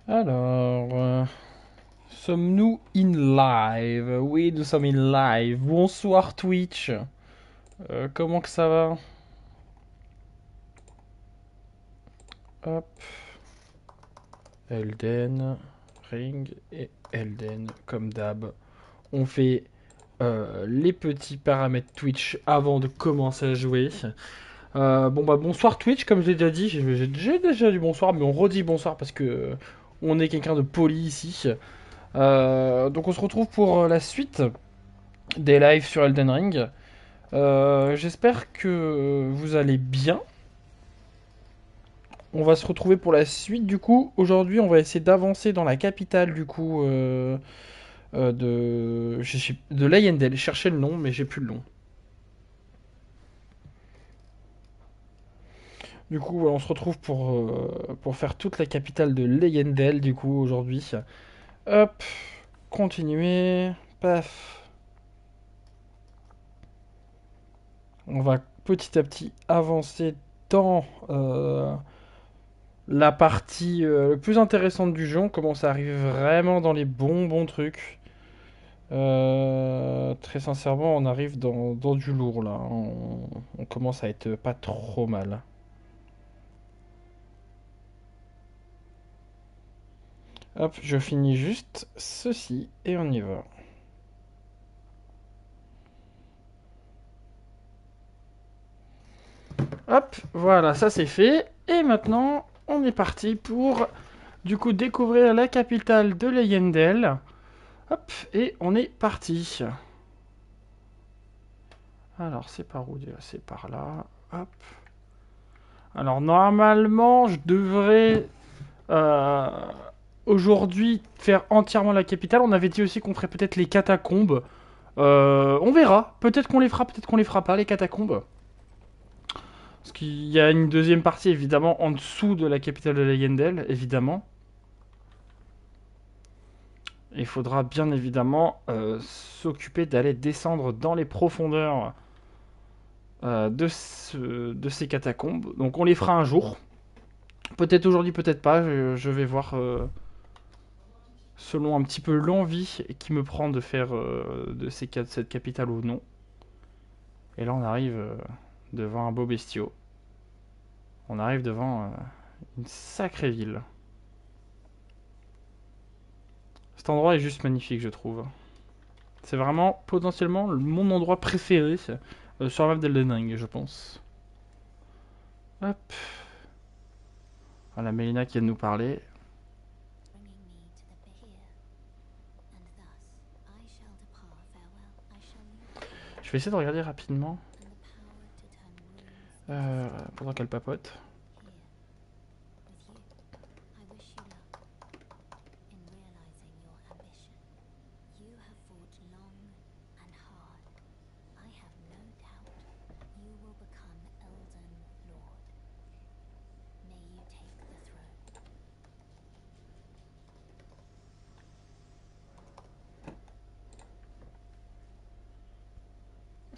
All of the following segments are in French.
Alors, sommes-nous in live? Oui, nous sommes in live. Bonsoir Twitch. Comment que ça va? Hop, Elden Ring et Elden comme d'hab. On fait les petits paramètres Twitch avant de commencer à jouer. Bon bah bonsoir Twitch, comme je l'ai déjà dit, j'ai déjà dit bonsoir, mais on redit bonsoir parce que on est quelqu'un de poli ici. Donc on se retrouve pour la suite des lives sur Elden Ring. J'espère que vous allez bien. On va se retrouver pour la suite du coup. Aujourd'hui, on va essayer d'avancer dans la capitale du coup de Leyendel. Cherchez le nom, mais j'ai plus le nom. Du coup, voilà, on se retrouve pour faire toute la capitale de Leyendel du coup aujourd'hui. Hop, continuer. Paf. On va petit à petit avancer dans la partie le plus intéressante du jeu. On commence à arriver vraiment dans les bons trucs. Très sincèrement, on arrive dans du lourd là. On commence à être pas trop mal. Hop, je finis juste ceci et on y va. Hop, voilà, ça c'est fait. Et maintenant, on est parti pour du coup découvrir la capitale de Leyendel. Hop, et on est parti. Alors, c'est par où déjà? C'est par là. Hop. Alors, normalement, je devrais euh, aujourd'hui faire entièrement la capitale. On avait dit aussi qu'on ferait peut-être les catacombes. On verra. Peut-être qu'on les fera, peut-être qu'on les fera pas, les catacombes. Parce qu'il y a une deuxième partie, évidemment, en dessous de la capitale de Leyendel, évidemment. Il faudra bien évidemment s'occuper d'aller descendre dans les profondeurs de ces catacombes. Donc on les fera un jour. Peut-être aujourd'hui, peut-être pas. Je vais voir selon un petit peu l'envie qui me prend de faire cette capitale ou non. Et là, on arrive devant un beau bestiau. On arrive devant une sacrée ville. Cet endroit est juste magnifique, je trouve. C'est vraiment potentiellement mon endroit préféré sur la map d'Elden Ring, je pense. Hop. Voilà, Mélina qui vient de nous parler. Je vais essayer de regarder rapidement pendant qu'elle papote.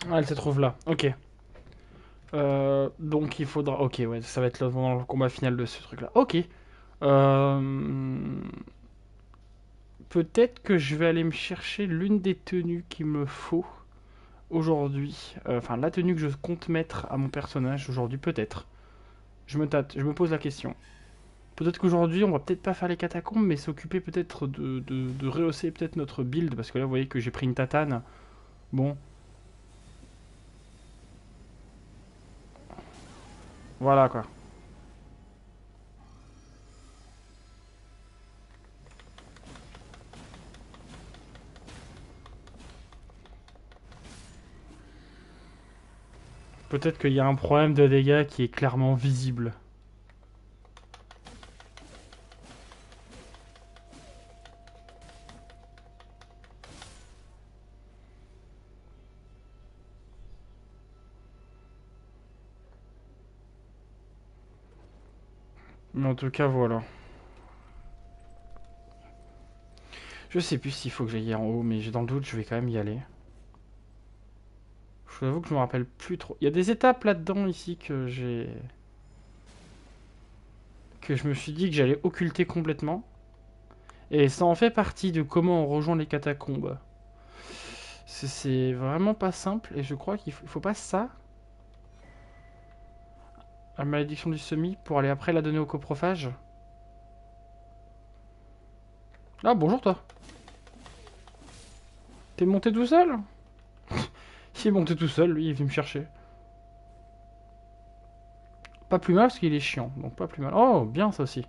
Ah, elle se trouve là. Ok. Donc il faudra. Ok, ouais, ça va être là pendant le combat final de ce truc-là. Ok. Euh, Peut-être que je vais aller me chercher l'une des tenues qu'il me faut aujourd'hui. Enfin, la tenue que je compte mettre à mon personnage aujourd'hui, peut-être. Je me tâte, je me pose la question. Peut-être qu'aujourd'hui, on va peut-être pas faire les catacombes, mais s'occuper peut-être de rehausser peut-être notre build. Parce que là, vous voyez que j'ai pris une tatane. Bon, voilà quoi. Peut-être qu'il y a un problème de dégâts qui est clairement visible. Mais en tout cas, voilà. Je sais plus s'il faut que j'aille en haut, mais j'ai dans le doute, je vais quand même y aller. Je vous avoue que je me rappelle plus trop. Il y a des étapes là-dedans ici que je me suis dit que j'allais occulter complètement. Et ça en fait partie de comment on rejoint les catacombes. C'est vraiment pas simple, et je crois qu'il faut pas ça. La malédiction du semi, pour aller après la donner au coprophage. Ah, bonjour toi. T'es monté tout seul? Il est monté tout seul, lui, il vient me chercher. Pas plus mal, parce qu'il est chiant, donc pas plus mal. Oh, bien ça aussi.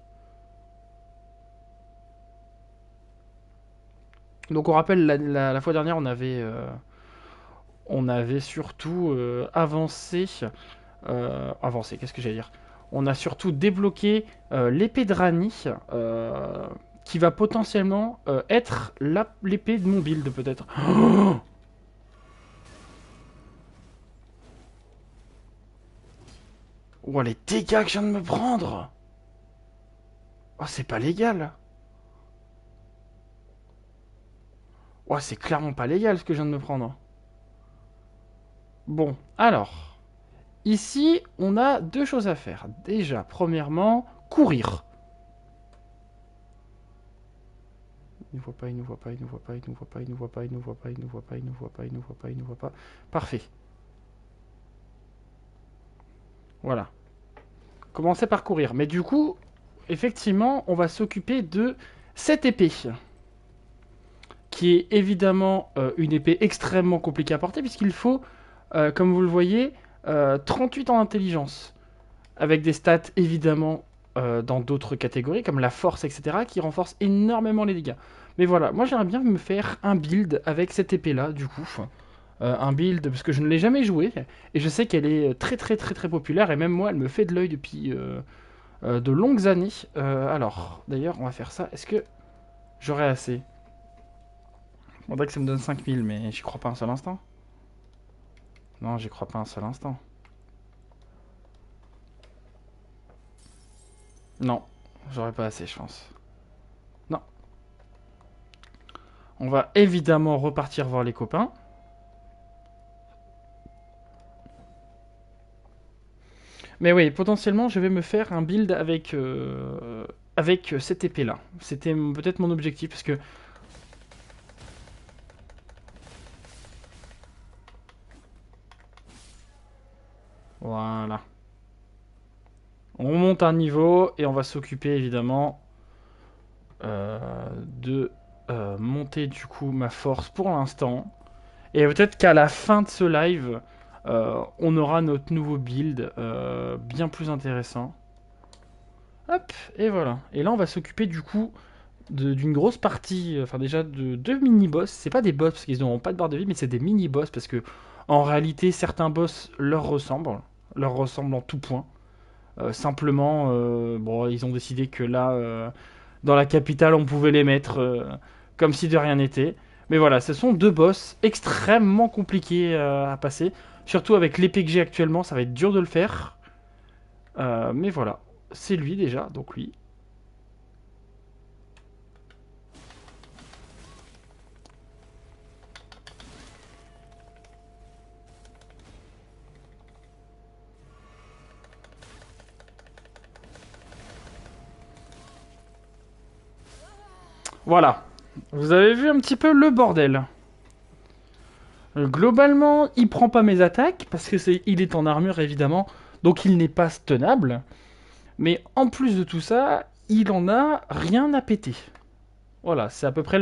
Donc on rappelle, la fois dernière, on avait surtout avancé. Avancé, qu'est-ce que j'allais dire? On a surtout débloqué l'épée de Rani, qui va potentiellement être l'épée de mon build, peut-être. Oh, les dégâts que je viens de me prendre! Oh, c'est pas légal! Oh, c'est clairement pas légal ce que je viens de me prendre. Bon, alors. Ici, on a deux choses à faire. Déjà, premièrement, courir. Il ne voit pas, il ne voit pas, il ne voit pas, il ne voit pas, il ne voit pas, il ne voit pas, il ne voit pas, il ne voit pas, il ne voit pas, il ne voit pas. Parfait. Voilà. Commencez par courir. Mais du coup, effectivement, on va s'occuper de cette épée. Qui est évidemment une épée extrêmement compliquée à porter, puisqu'il faut, comme vous le voyez, 38 en intelligence. Avec des stats évidemment dans d'autres catégories, comme la force, etc., qui renforcent énormément les dégâts. Mais voilà, moi j'aimerais bien me faire un build avec cette épée-là, du coup. Un build, parce que je ne l'ai jamais joué, et je sais qu'elle est très très très très populaire, et même moi elle me fait de l'œil depuis de longues années. Alors, d'ailleurs, on va faire ça. Est-ce que j'aurai assez? Je voudrais que ça me donne 5000, mais j'y crois pas un seul instant. Non, j'y crois pas un seul instant. Non, j'aurais pas assez, je pense. Non. On va évidemment repartir voir les copains. Mais oui, potentiellement, je vais me faire un build avec cette épée-là. C'était peut-être mon objectif, parce que... Voilà. On monte un niveau, et on va s'occuper, évidemment, de monter, du coup, ma force pour l'instant. Et peut-être qu'à la fin de ce live, on aura notre nouveau build, bien plus intéressant. Hop, et voilà. Et là, on va s'occuper, du coup, d'une grosse partie, enfin déjà de deux mini-boss. C'est pas des boss parce qu'ils n'auront pas de barre de vie, mais c'est des mini-boss parce que en réalité certains boss leur ressemblent en tout point. Simplement, bon, ils ont décidé que là, dans la capitale, on pouvait les mettre comme si de rien n'était. Mais voilà, ce sont deux boss extrêmement compliqués à passer. Surtout avec l'épée que j'ai actuellement, ça va être dur de le faire. Mais voilà, c'est lui déjà, donc lui. Voilà. Vous avez vu un petit peu le bordel. Globalement, il prend pas mes attaques parce que il est en armure évidemment, donc il n'est pas tenable. Mais en plus de tout ça, il en a rien à péter. Voilà, c'est à peu près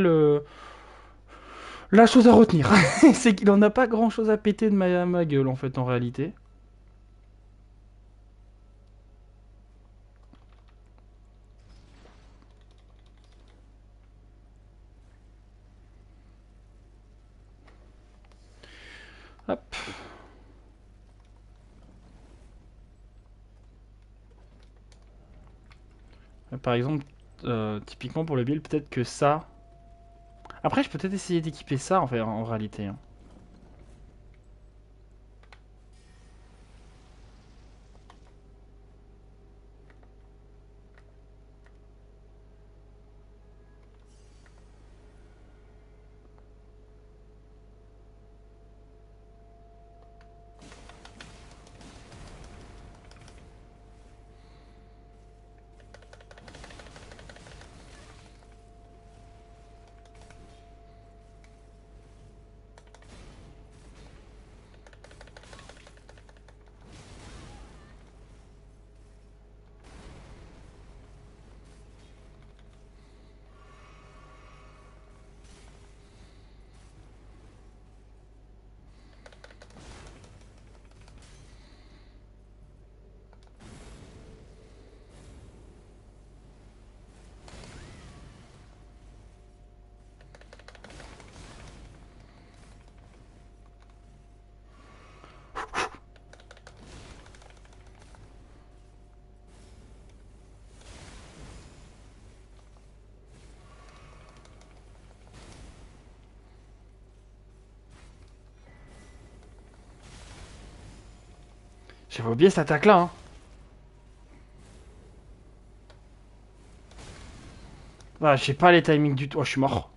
la chose à retenir. C'est qu'il en a pas grand chose à péter de ma gueule en fait en réalité. Hop. Par exemple, typiquement pour le build, peut-être que ça. Après, je peux peut-être essayer d'équiper ça en fait en réalité, hein. J'avais oublié cette attaque-là, hein. Ah, j'ai pas les timings du tout. Oh, je suis mort.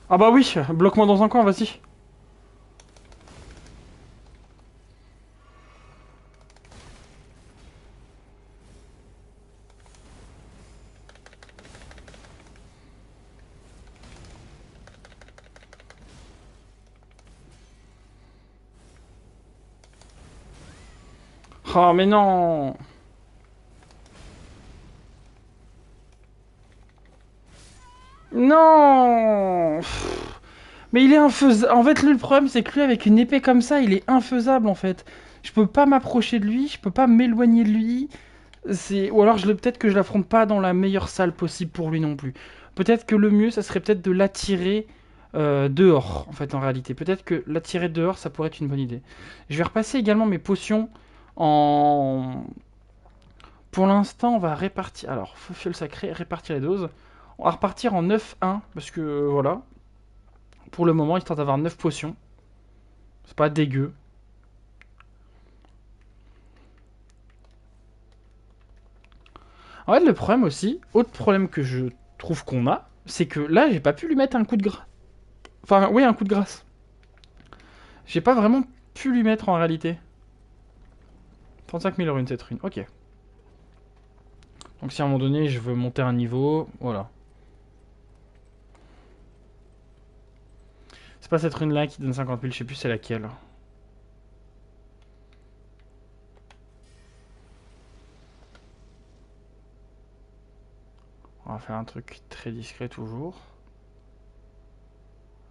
Ah bah oui, bloque-moi dans un coin, vas-y. Oh, mais non. Non. Mais il est infaisable. En fait, lui, le problème, c'est que lui, avec une épée comme ça, il est infaisable, en fait. Je peux pas m'approcher de lui, je peux pas m'éloigner de lui. Ou alors, peut-être que je l'affronte pas dans la meilleure salle possible pour lui non plus. Peut-être que le mieux, ça serait peut-être de l'attirer dehors, en fait, en réalité. Peut-être que l'attirer dehors, ça pourrait être une bonne idée. Je vais repasser également mes potions en... Pour l'instant, on va répartir... Alors, fiole sacré, répartir les doses. On va repartir en 9-1, parce que, voilà. Pour le moment, histoire d'avoir 9 potions. C'est pas dégueu. En fait, le problème aussi, autre problème que je trouve qu'on a, c'est que là, j'ai pas pu lui mettre un coup de grâce. Enfin, oui, un coup de grâce. J'ai pas vraiment pu lui mettre en réalité. 35 000 runes, cette rune. Ok. Donc si à un moment donné, je veux monter un niveau, voilà. C'est pas cette rune-là qui donne 50 000, je sais plus c'est laquelle. On va faire un truc très discret toujours.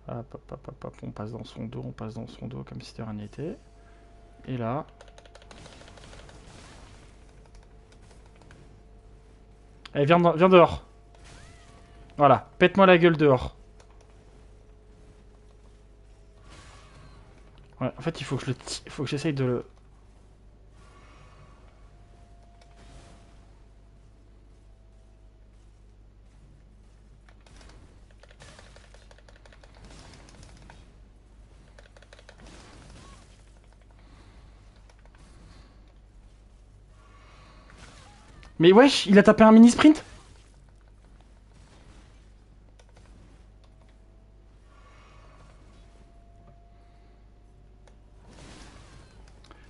Hop, hop, hop, hop, hop, on passe dans son dos, comme si de rien n'était. Et là... Allez, viens dehors. Voilà, pète-moi la gueule dehors. Ouais, en fait, il faut que il faut que j'essaye de le... Mais wesh, il a tapé un mini sprint.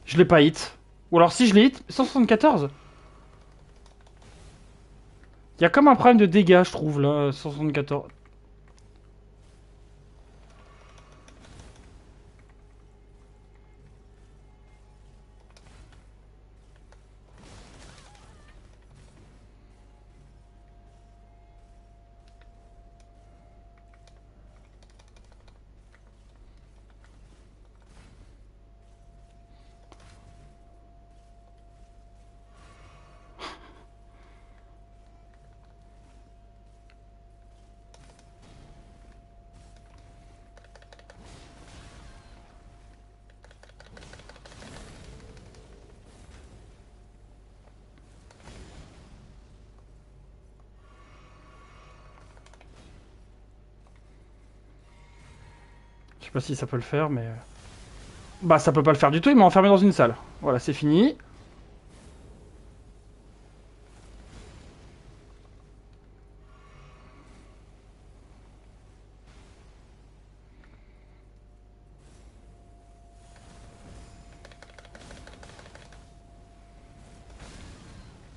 Je l'ai pas hit. Ou alors si je l'ai hit, 174. Il y a comme un problème de dégâts, je trouve, là, 174. Je sais pas si ça peut le faire, mais... Bah, ça peut pas le faire du tout, il m'a enfermé dans une salle. Voilà, c'est fini.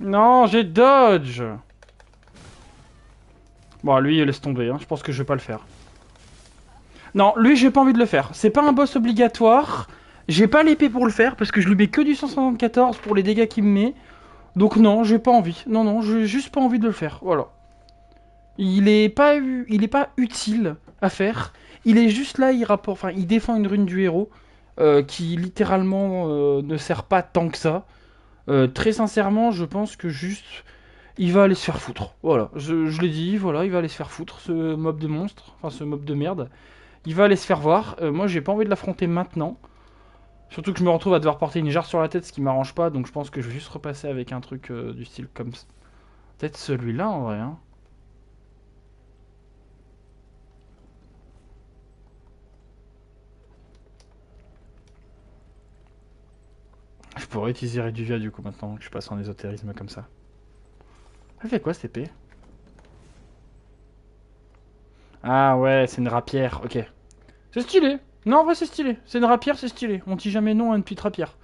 Non, j'ai dodge. Bon, lui, laisse tomber, hein. Je pense que je vais pas le faire. Non, lui, j'ai pas envie de le faire. C'est pas un boss obligatoire. J'ai pas l'épée pour le faire, parce que je lui mets que du 174 pour les dégâts qu'il me met. Donc non, j'ai pas envie. Non, non, j'ai juste pas envie de le faire. Voilà. Il est pas utile à faire. Il est juste là, enfin, il défend une rune du héros qui littéralement ne sert pas tant que ça. Très sincèrement, je pense que juste il va aller se faire foutre. Voilà, je l'ai dit, voilà, il va aller se faire foutre, ce mob de monstre, enfin ce mob de merde. Il va aller se faire voir. Moi, j'ai pas envie de l'affronter maintenant. Surtout que je me retrouve à devoir porter une jarre sur la tête, ce qui m'arrange pas, donc je pense que je vais juste repasser avec un truc du style comme ça. Peut-être celui-là en vrai, hein. pourrais utiliser Reduvia du coup maintenant que je passe en ésotérisme comme ça. Elle fait quoi cette épée? Ah ouais, c'est une rapière, ok. C'est stylé. Non, en vrai, c'est stylé. C'est une rapière, c'est stylé. On dit jamais non à une petite rapière.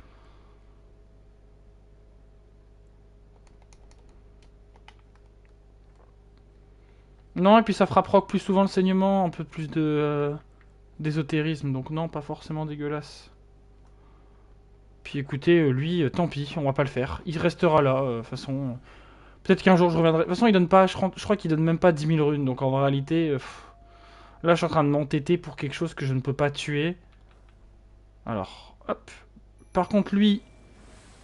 Non, et puis ça fera proc plus souvent le saignement, un peu plus de d'ésotérisme, donc non, pas forcément dégueulasse. Puis écoutez, lui, tant pis, on va pas le faire. Il restera là, de toute façon. Peut-être qu'un jour je reviendrai. De toute façon, il donne pas, je crois qu'il donne même pas 10 000 runes, donc en réalité, là je suis en train de m'entêter pour quelque chose que je ne peux pas tuer. Alors, hop. Par contre, lui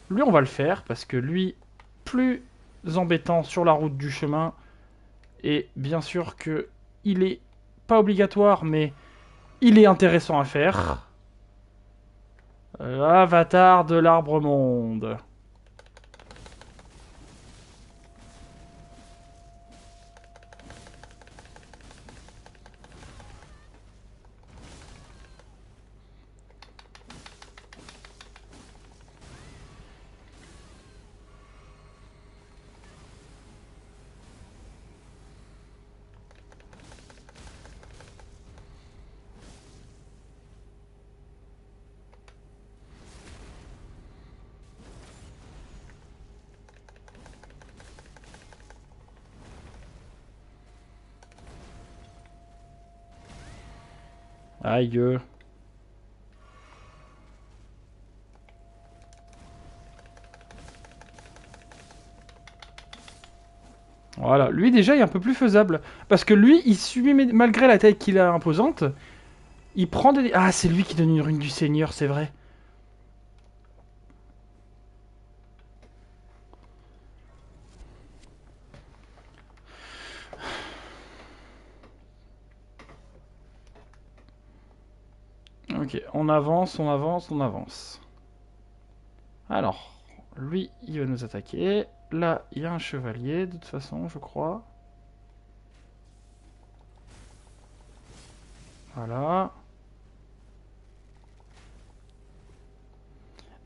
on va le faire, parce que lui, plus embêtant sur la route du chemin, et bien sûr que il est pas obligatoire, mais il est intéressant à faire. Avatar de l'arbre monde. Aïe. Voilà, lui déjà il est un peu plus faisable. Parce que lui, il subit, malgré la taille qu'il a imposante, il prend des... Ah, c'est lui qui donne une rune du Seigneur, c'est vrai. Ok, on avance, on avance, on avance. Alors, lui, il va nous attaquer. Là, il y a un chevalier, de toute façon, je crois. Voilà.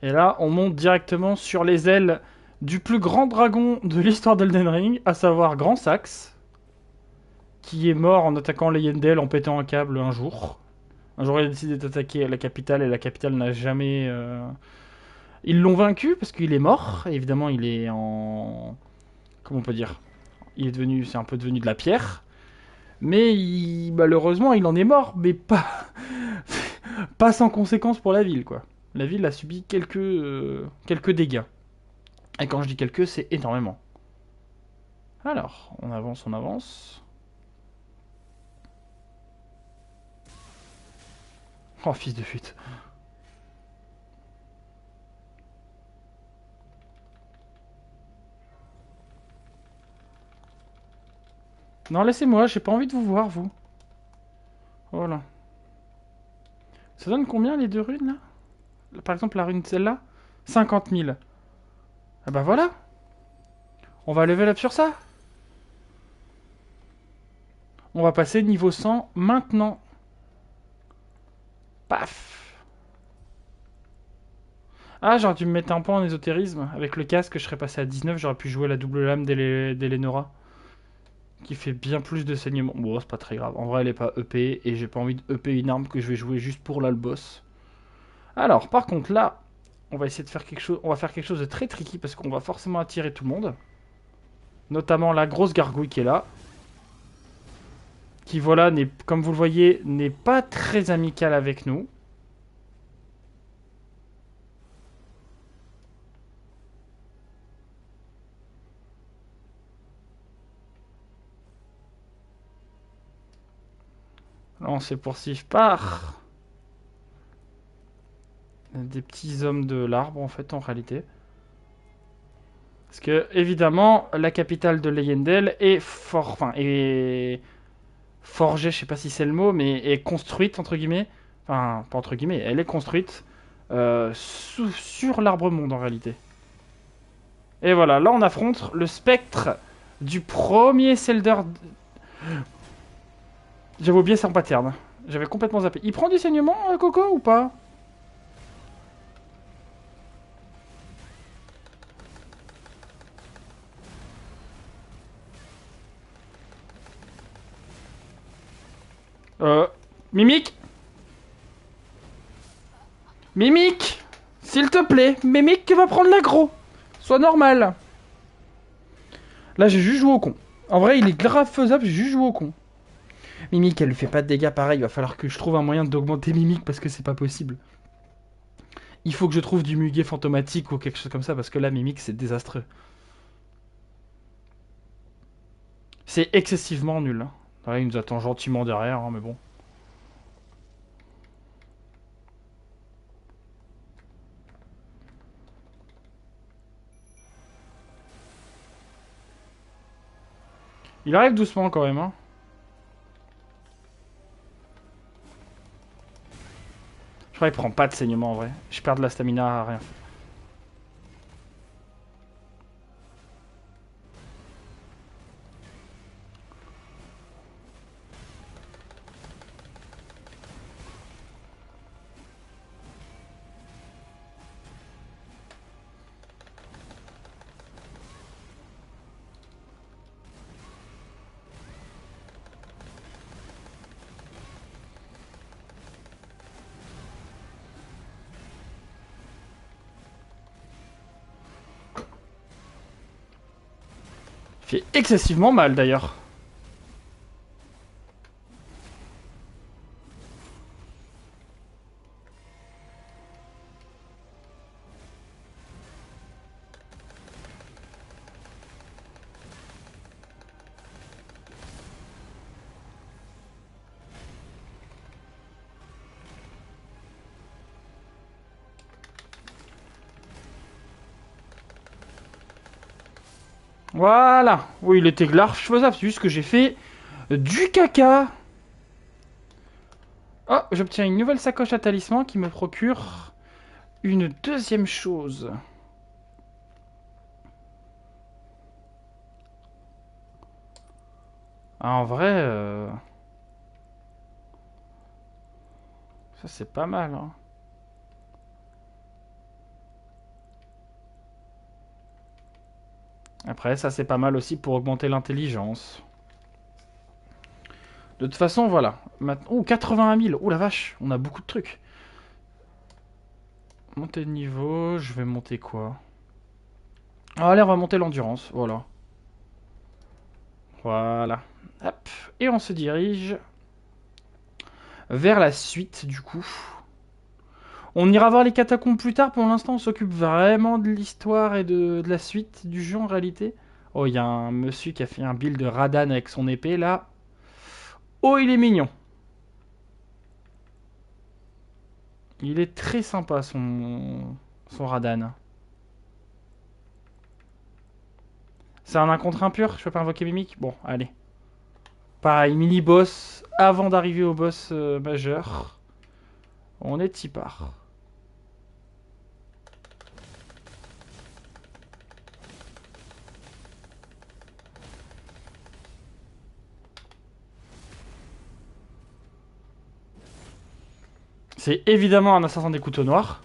Et là, on monte directement sur les ailes du plus grand dragon de l'histoire d'Elden Ring, à savoir Grand Sax, qui est mort en attaquant Leyendel en pétant un câble un jour. Un jour, il a décidé d'attaquer la capitale et la capitale n'a jamais... Ils l'ont vaincu parce qu'il est mort. Et évidemment, il est en... Comment on peut dire? Il est devenu... C'est un peu devenu de la pierre. Mais malheureusement, il en est mort, mais pas... pas sans conséquence pour la ville, quoi. La ville a subi quelques dégâts. Et quand je dis quelques, c'est énormément. Alors, on avance, on avance. Oh, fils de pute. Non, laissez-moi, j'ai pas envie de vous voir, vous. Voilà. Ça donne combien les deux runes, là? Par exemple, la rune celle-là 50 000. Ah bah voilà. On va level up sur ça. On va passer niveau 100 maintenant. Paf. Ah, j'aurais dû me mettre un point en ésotérisme. Avec le casque, je serais passé à 19. J'aurais pu jouer la double lame d'Eleonora. Qui fait bien plus de saignement. Bon, c'est pas très grave. En vrai, elle est pas EP. Et j'ai pas envie de EP une arme que je vais jouer juste pour là le boss. Alors, par contre, là, on va essayer de faire quelque chose. On va faire quelque chose de très tricky parce qu'on va forcément attirer tout le monde. Notamment la grosse gargouille qui est là. Qui, voilà, comme vous le voyez, n'est pas très amicale avec nous. Là, on se poursuivre par des petits hommes de l'arbre, en fait, en réalité. Parce que, évidemment, la capitale de Leyendel est forgée, je sais pas si c'est le mot, mais est construite, entre guillemets. Enfin, pas entre guillemets, elle est construite sur l'arbre monde, en réalité. Et voilà, là, on affronte le spectre du premier Zelda. J'avais oublié son pattern. J'avais complètement zappé. Il prend du saignement, Coco, ou pas? Euh... Mimique. Mimique. S'il te plaît. Mimique va prendre l'aggro. Sois normal. Là, j'ai juste joué au con. En vrai, il est grave faisable, j'ai juste joué au con. Mimique, elle lui fait pas de dégâts pareil. Il va falloir que je trouve un moyen d'augmenter Mimique parce que c'est pas possible. Il faut que je trouve du muguet fantomatique ou quelque chose comme ça parce que là, Mimique, c'est désastreux. C'est excessivement nul. Là, il nous attend gentiment derrière, hein, mais bon. Il arrive doucement quand même, hein. Je crois qu'il prend pas de saignement en vrai. Je perds de la stamina à rien. Il fait excessivement mal d'ailleurs. Voilà. Oui, il était large faisable. C'est juste que j'ai fait du caca. Oh, j'obtiens une nouvelle sacoche à talisman qui me procure une deuxième chose. Ah, en vrai, ça c'est pas mal, hein. Après, ça c'est pas mal aussi pour augmenter l'intelligence. De toute façon, voilà. Oh, 81 000. Oh la vache, on a beaucoup de trucs. Monter de niveau, je vais monter quoi? Allez, on va monter l'endurance, voilà. Voilà. Hop. Et on se dirige vers la suite, du coup. On ira voir les catacombes plus tard. Pour l'instant, on s'occupe vraiment de l'histoire et de la suite du jeu, en réalité. Oh, il y a un monsieur qui a fait un build de Radan avec son épée, là. Oh, il est mignon. Il est très sympa, son Radan. C'est un 1 contre 1 pur. Je peux pas invoquer Mimic? Bon, allez. Pareil, mini-boss. Avant d'arriver au boss majeur. On est y part. C'est évidemment un assassin des couteaux noirs.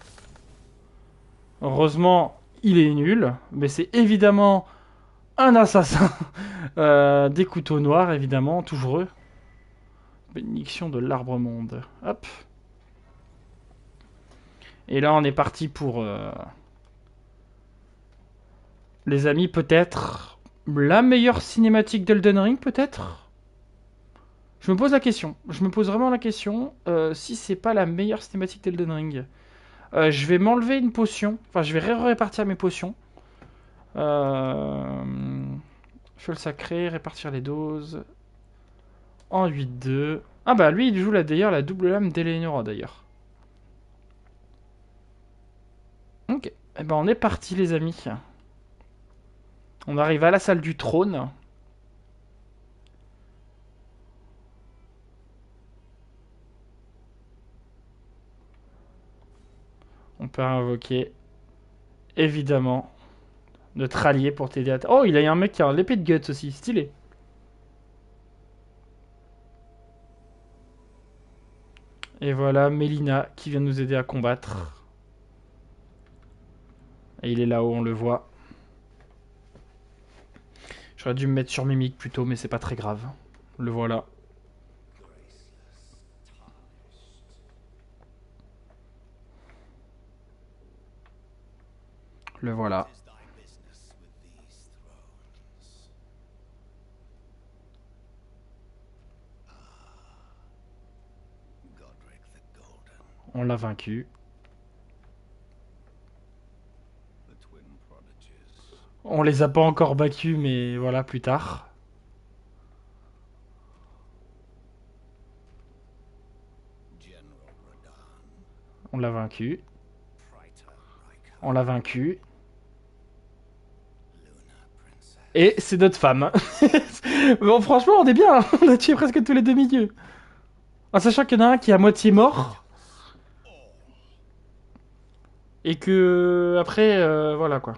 Heureusement, il est nul. Mais c'est évidemment un assassin des couteaux noirs, évidemment. Toujours eux. Bénédiction de l'arbre monde. Hop. Et là, on est parti pour... les amis, peut-être... la meilleure cinématique d'Elden Ring, peut-être? Je me pose la question. Je me pose vraiment la question si c'est pas la meilleure cinématique d'Elden Ring. Je vais m'enlever une potion. Enfin, je vais répartir mes potions. Feu sacré, répartir les doses. En 8-2. Ah bah lui, il joue là d'ailleurs la double lame d'Eleonora d'ailleurs. Ok. Eh ben on est parti les amis. On arrive à la salle du trône. On peut invoquer, évidemment, notre allié pour t'aider à... Oh, il y a un mec qui a l'épée de guts aussi, stylé. Et voilà, Mélina qui vient nous aider à combattre. Et il est là-haut, on le voit. J'aurais dû me mettre sur Mimic plutôt, mais c'est pas très grave. Le voilà. Le voilà. On l'a vaincu. On les a pas encore battus, mais voilà, plus tard. On l'a vaincu. On l'a vaincu. Et c'est notre femme. Bon, franchement, on est bien. On a tué presque tous les demi-dieux. En sachant qu'il y en a un qui est à moitié mort. Et que... Après, voilà quoi.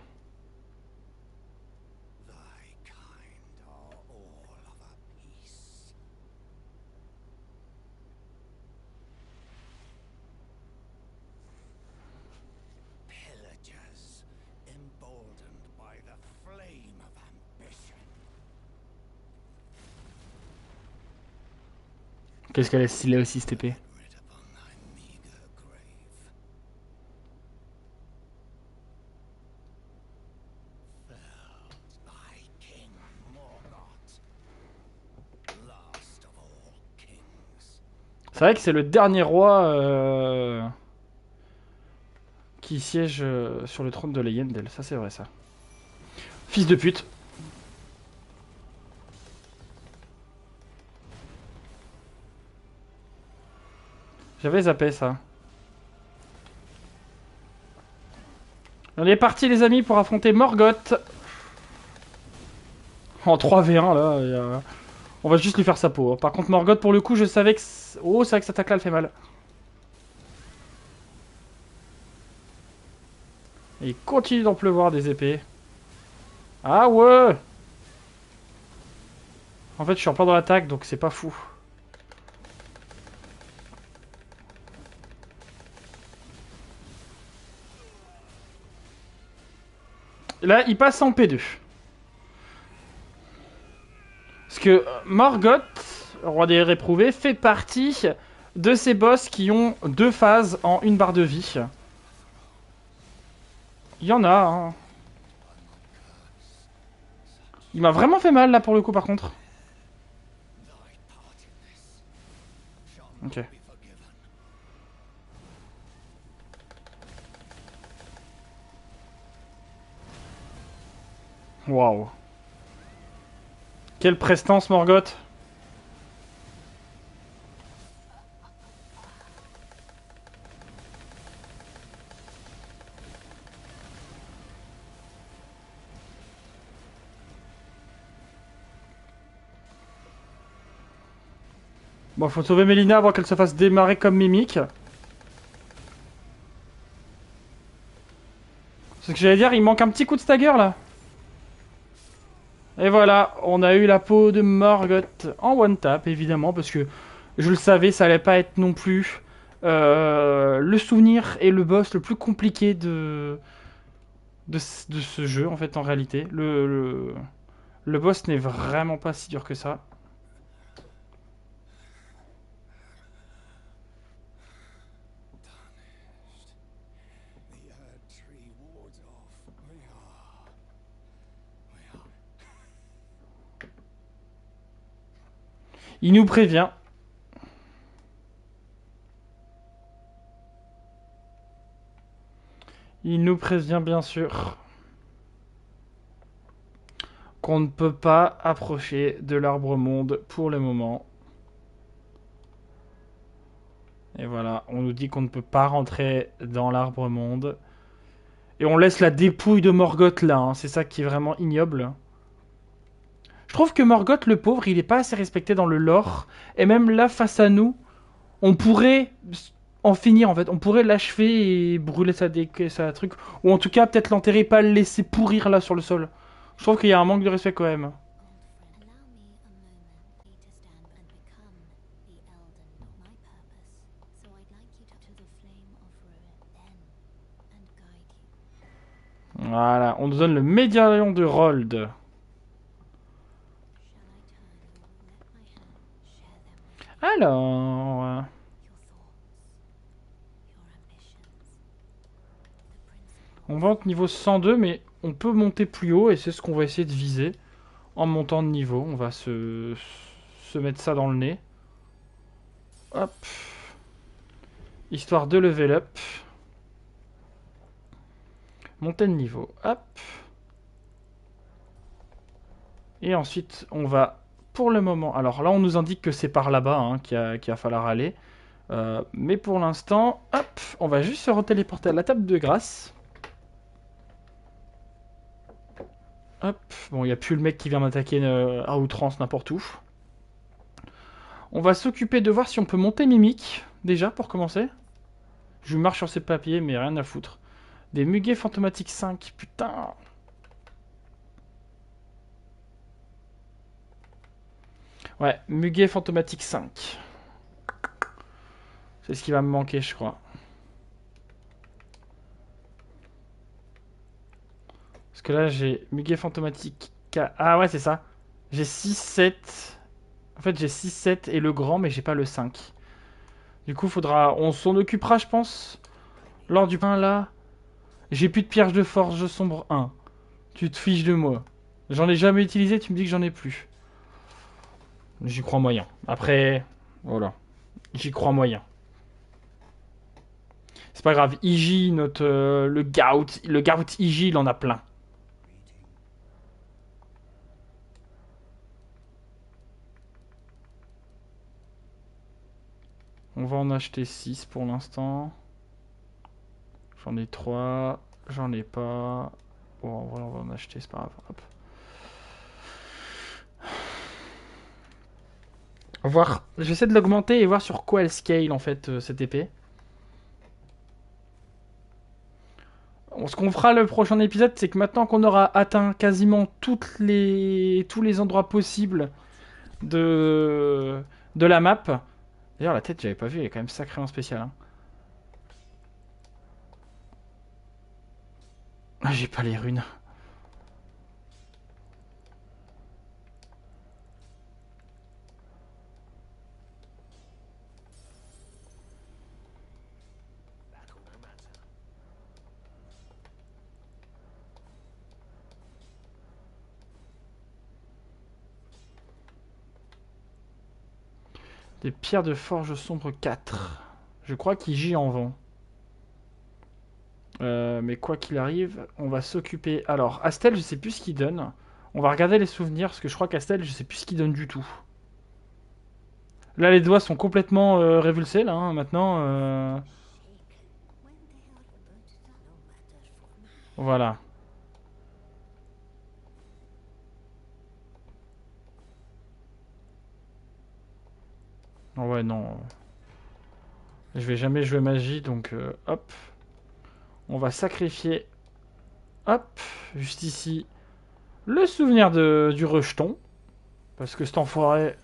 Qu'est-ce qu'elle est stylée aussi, cette épée. C'est vrai que c'est le dernier roi qui siège sur le trône de Leyendel. Ça, c'est vrai, ça. Fils de pute. J'avais zappé ça. On est parti les amis pour affronter Morgoth. En 3v1 là. On va juste lui faire sa peau. Par contre Morgoth pour le coup je savais que... Oh c'est vrai que cette attaque là elle fait mal. Et il continue d'en pleuvoir des épées. Ah ouais. En fait je suis en plein dans l'attaque donc c'est pas fou. Là il passe en P2. Parce que Morgoth, roi des réprouvés, fait partie de ces boss qui ont 2 phases en 1 barre de vie. Il y en a, hein. Il m'a vraiment fait mal là pour le coup par contre. Ok. Waouh. Quelle prestance Morgoth. Bon, faut sauver Mélina avant qu'elle se fasse démarrer comme Mimique. C'est ce que j'allais dire, il manque un petit coup de stagger là. Et voilà, on a eu la peau de Morgoth en one tap évidemment parce que je le savais, ça allait pas être non plus le souvenir et le boss le plus compliqué de ce jeu en fait en réalité. Le boss n'est vraiment pas si dur que ça. Il nous prévient. Il nous prévient bien sûr qu'on ne peut pas approcher de l'arbre monde pour le moment. Et voilà, on nous dit qu'on ne peut pas rentrer dans l'arbre monde. Et on laisse la dépouille de Morgoth là, hein. C'est ça qui est vraiment ignoble. Je trouve que Morgoth, le pauvre, il est pas assez respecté dans le lore. Et même là, face à nous, on pourrait en finir en fait. On pourrait l'achever et brûler sa truc. Ou en tout cas, peut-être l'enterrer, pas le laisser pourrir là sur le sol. Je trouve qu'il y a un manque de respect quand même. Voilà, on nous donne le médaillon de Rold. Alors... On va au niveau 102, mais on peut monter plus haut et c'est ce qu'on va essayer de viser en montant de niveau. On va se mettre ça dans le nez. Hop. Histoire de level up. Monter de niveau. Hop. Et ensuite, on va, pour le moment... Alors là, on nous indique que c'est par là-bas hein, qu'il va falloir aller. Mais pour l'instant, hop, on va juste se retéléporter à la table de grâce. Hop. Bon, il n'y a plus le mec qui vient m'attaquer à outrance n'importe où. On va s'occuper de voir si on peut monter Mimic, déjà, pour commencer. Je marche sur ces papiers, mais rien à foutre. Des muguets fantomatiques 5, putain. Ouais, muguet fantomatique 5. C'est ce qui va me manquer, je crois. Parce que là, j'ai muguet fantomatique 4. Ah ouais, c'est ça. J'ai 6, 7. En fait, j'ai 6, 7 et le grand, mais j'ai pas le 5. Du coup, faudra... On s'en occupera, je pense, lors du pain, là. J'ai plus de pierre de forge sombre 1. Tu te fiches de moi. J'en ai jamais utilisé, tu me dis que j'en ai plus. J'y crois moyen. Après, voilà. J'y crois moyen. C'est pas grave. Iji, le gout Iji, il en a plein. On va en acheter 6 pour l'instant. J'en ai 3. J'en ai pas. Bon, voilà, on va en acheter, c'est pas grave. Hop. Voir. J'essaie de l'augmenter et voir sur quoi elle scale en fait cette épée. Ce qu'on fera le prochain épisode, c'est que maintenant qu'on aura atteint quasiment tous les endroits possibles de la map. D'ailleurs, la tête, j'avais pas vu, elle est quand même sacrément spéciale. Hein. Ah, j'ai pas les runes. Des pierres de forge sombre 4. Je crois qu'il gît en vent. Mais quoi qu'il arrive, on va s'occuper... Alors, Astel, je sais plus ce qu'il donne. On va regarder les souvenirs, parce que je crois qu'Astel, je sais plus ce qu'il donne du tout. Là, les doigts sont complètement révulsés, là, hein, maintenant. Voilà. Oh, ouais, non. Je vais jamais jouer magie, donc hop. On va sacrifier, hop, juste ici, le souvenir du rejeton. Parce que cet enfoiré,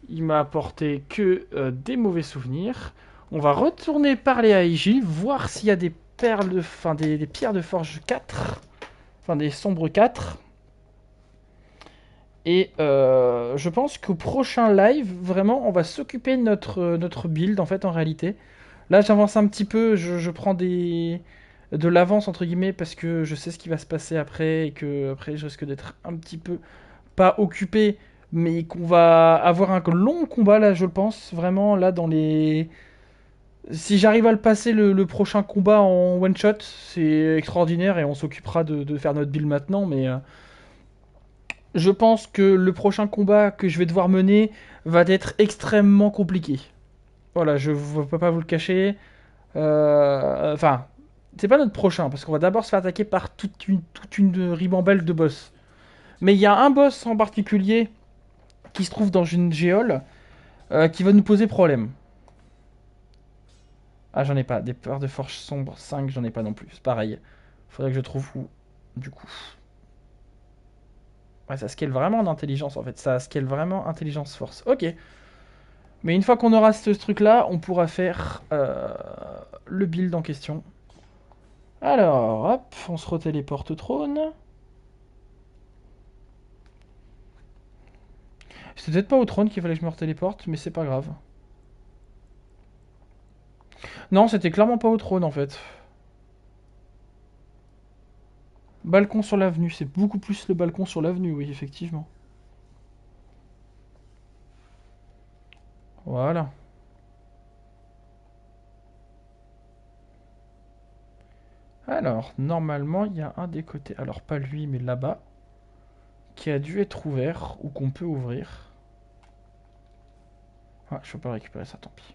il m'a apporté que des mauvais souvenirs. On va retourner parler à Iji, voir s'il y a des perles de, enfin, des pierres de forge 4. Enfin, des sombres 4. Et je pense qu'au prochain live, vraiment, on va s'occuper de notre build, en fait, en réalité. Là, j'avance un petit peu, je prends de l'avance, entre guillemets, parce que je sais ce qui va se passer après, et que après, je risque d'être un petit peu, pas occupé, mais qu'on va avoir un long combat, là, je le pense. Vraiment, là, dans les... Si j'arrive à le passer, le prochain combat en one-shot, c'est extraordinaire, et on s'occupera de faire notre build maintenant, mais... je pense que le prochain combat que je vais devoir mener va être extrêmement compliqué. Voilà, je ne peux pas vous le cacher. Enfin, c'est pas notre prochain, parce qu'on va d'abord se faire attaquer par toute une ribambelle de boss. Mais il y a un boss en particulier qui se trouve dans une géole qui va nous poser problème. Ah, j'en ai pas. Des peurs de forge sombre 5, j'en ai pas non plus. C'est pareil. Faudrait que je trouve où, du coup. Ouais, ça scale vraiment en intelligence en fait. Ça scale vraiment intelligence force. Ok. Mais une fois qu'on aura ce truc-là, on pourra faire le build en question. Alors, hop, on se retéléporte au trône. C'était peut-être pas au trône qu'il fallait que je me retéléporte, mais c'est pas grave. Non, c'était clairement pas au trône en fait. Balcon sur l'avenue, c'est beaucoup plus le balcon sur l'avenue, oui, effectivement. Voilà. Alors, normalement, il y a un des côtés, alors pas lui, mais là-bas, qui a dû être ouvert, ou qu'on peut ouvrir. Ah, je peux pas récupérer ça, tant pis.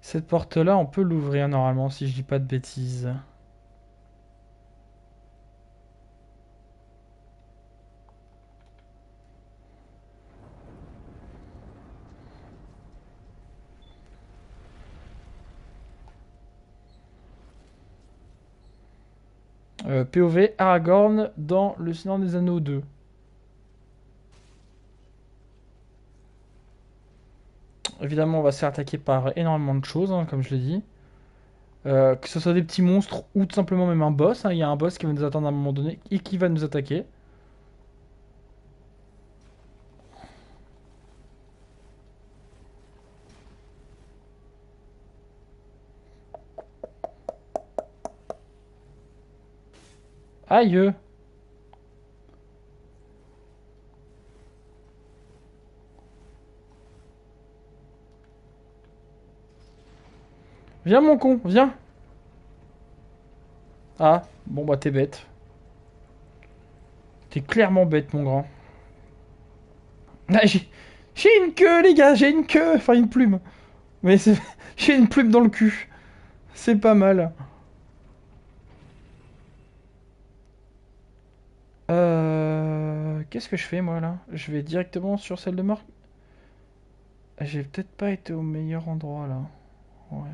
Cette porte-là, on peut l'ouvrir normalement, si je dis pas de bêtises. POV Aragorn dans Le Seigneur des Anneaux 2. Évidemment, on va se faire attaquer par énormément de choses, hein, comme je l'ai dit. Que ce soit des petits monstres ou tout simplement même un boss, hein. Il y a un boss qui va nous attendre à un moment donné et qui va nous attaquer. Aïe! Viens mon con, viens! Ah, bon bah t'es bête. T'es clairement bête mon grand. Ah, j'ai une queue les gars, j'ai une queue! Enfin une plume. Mais j'ai une plume dans le cul. C'est pas mal. Qu'est-ce que je fais moi là? Je vais directement sur celle de mort. J'ai peut-être pas été au meilleur endroit là. Ouais.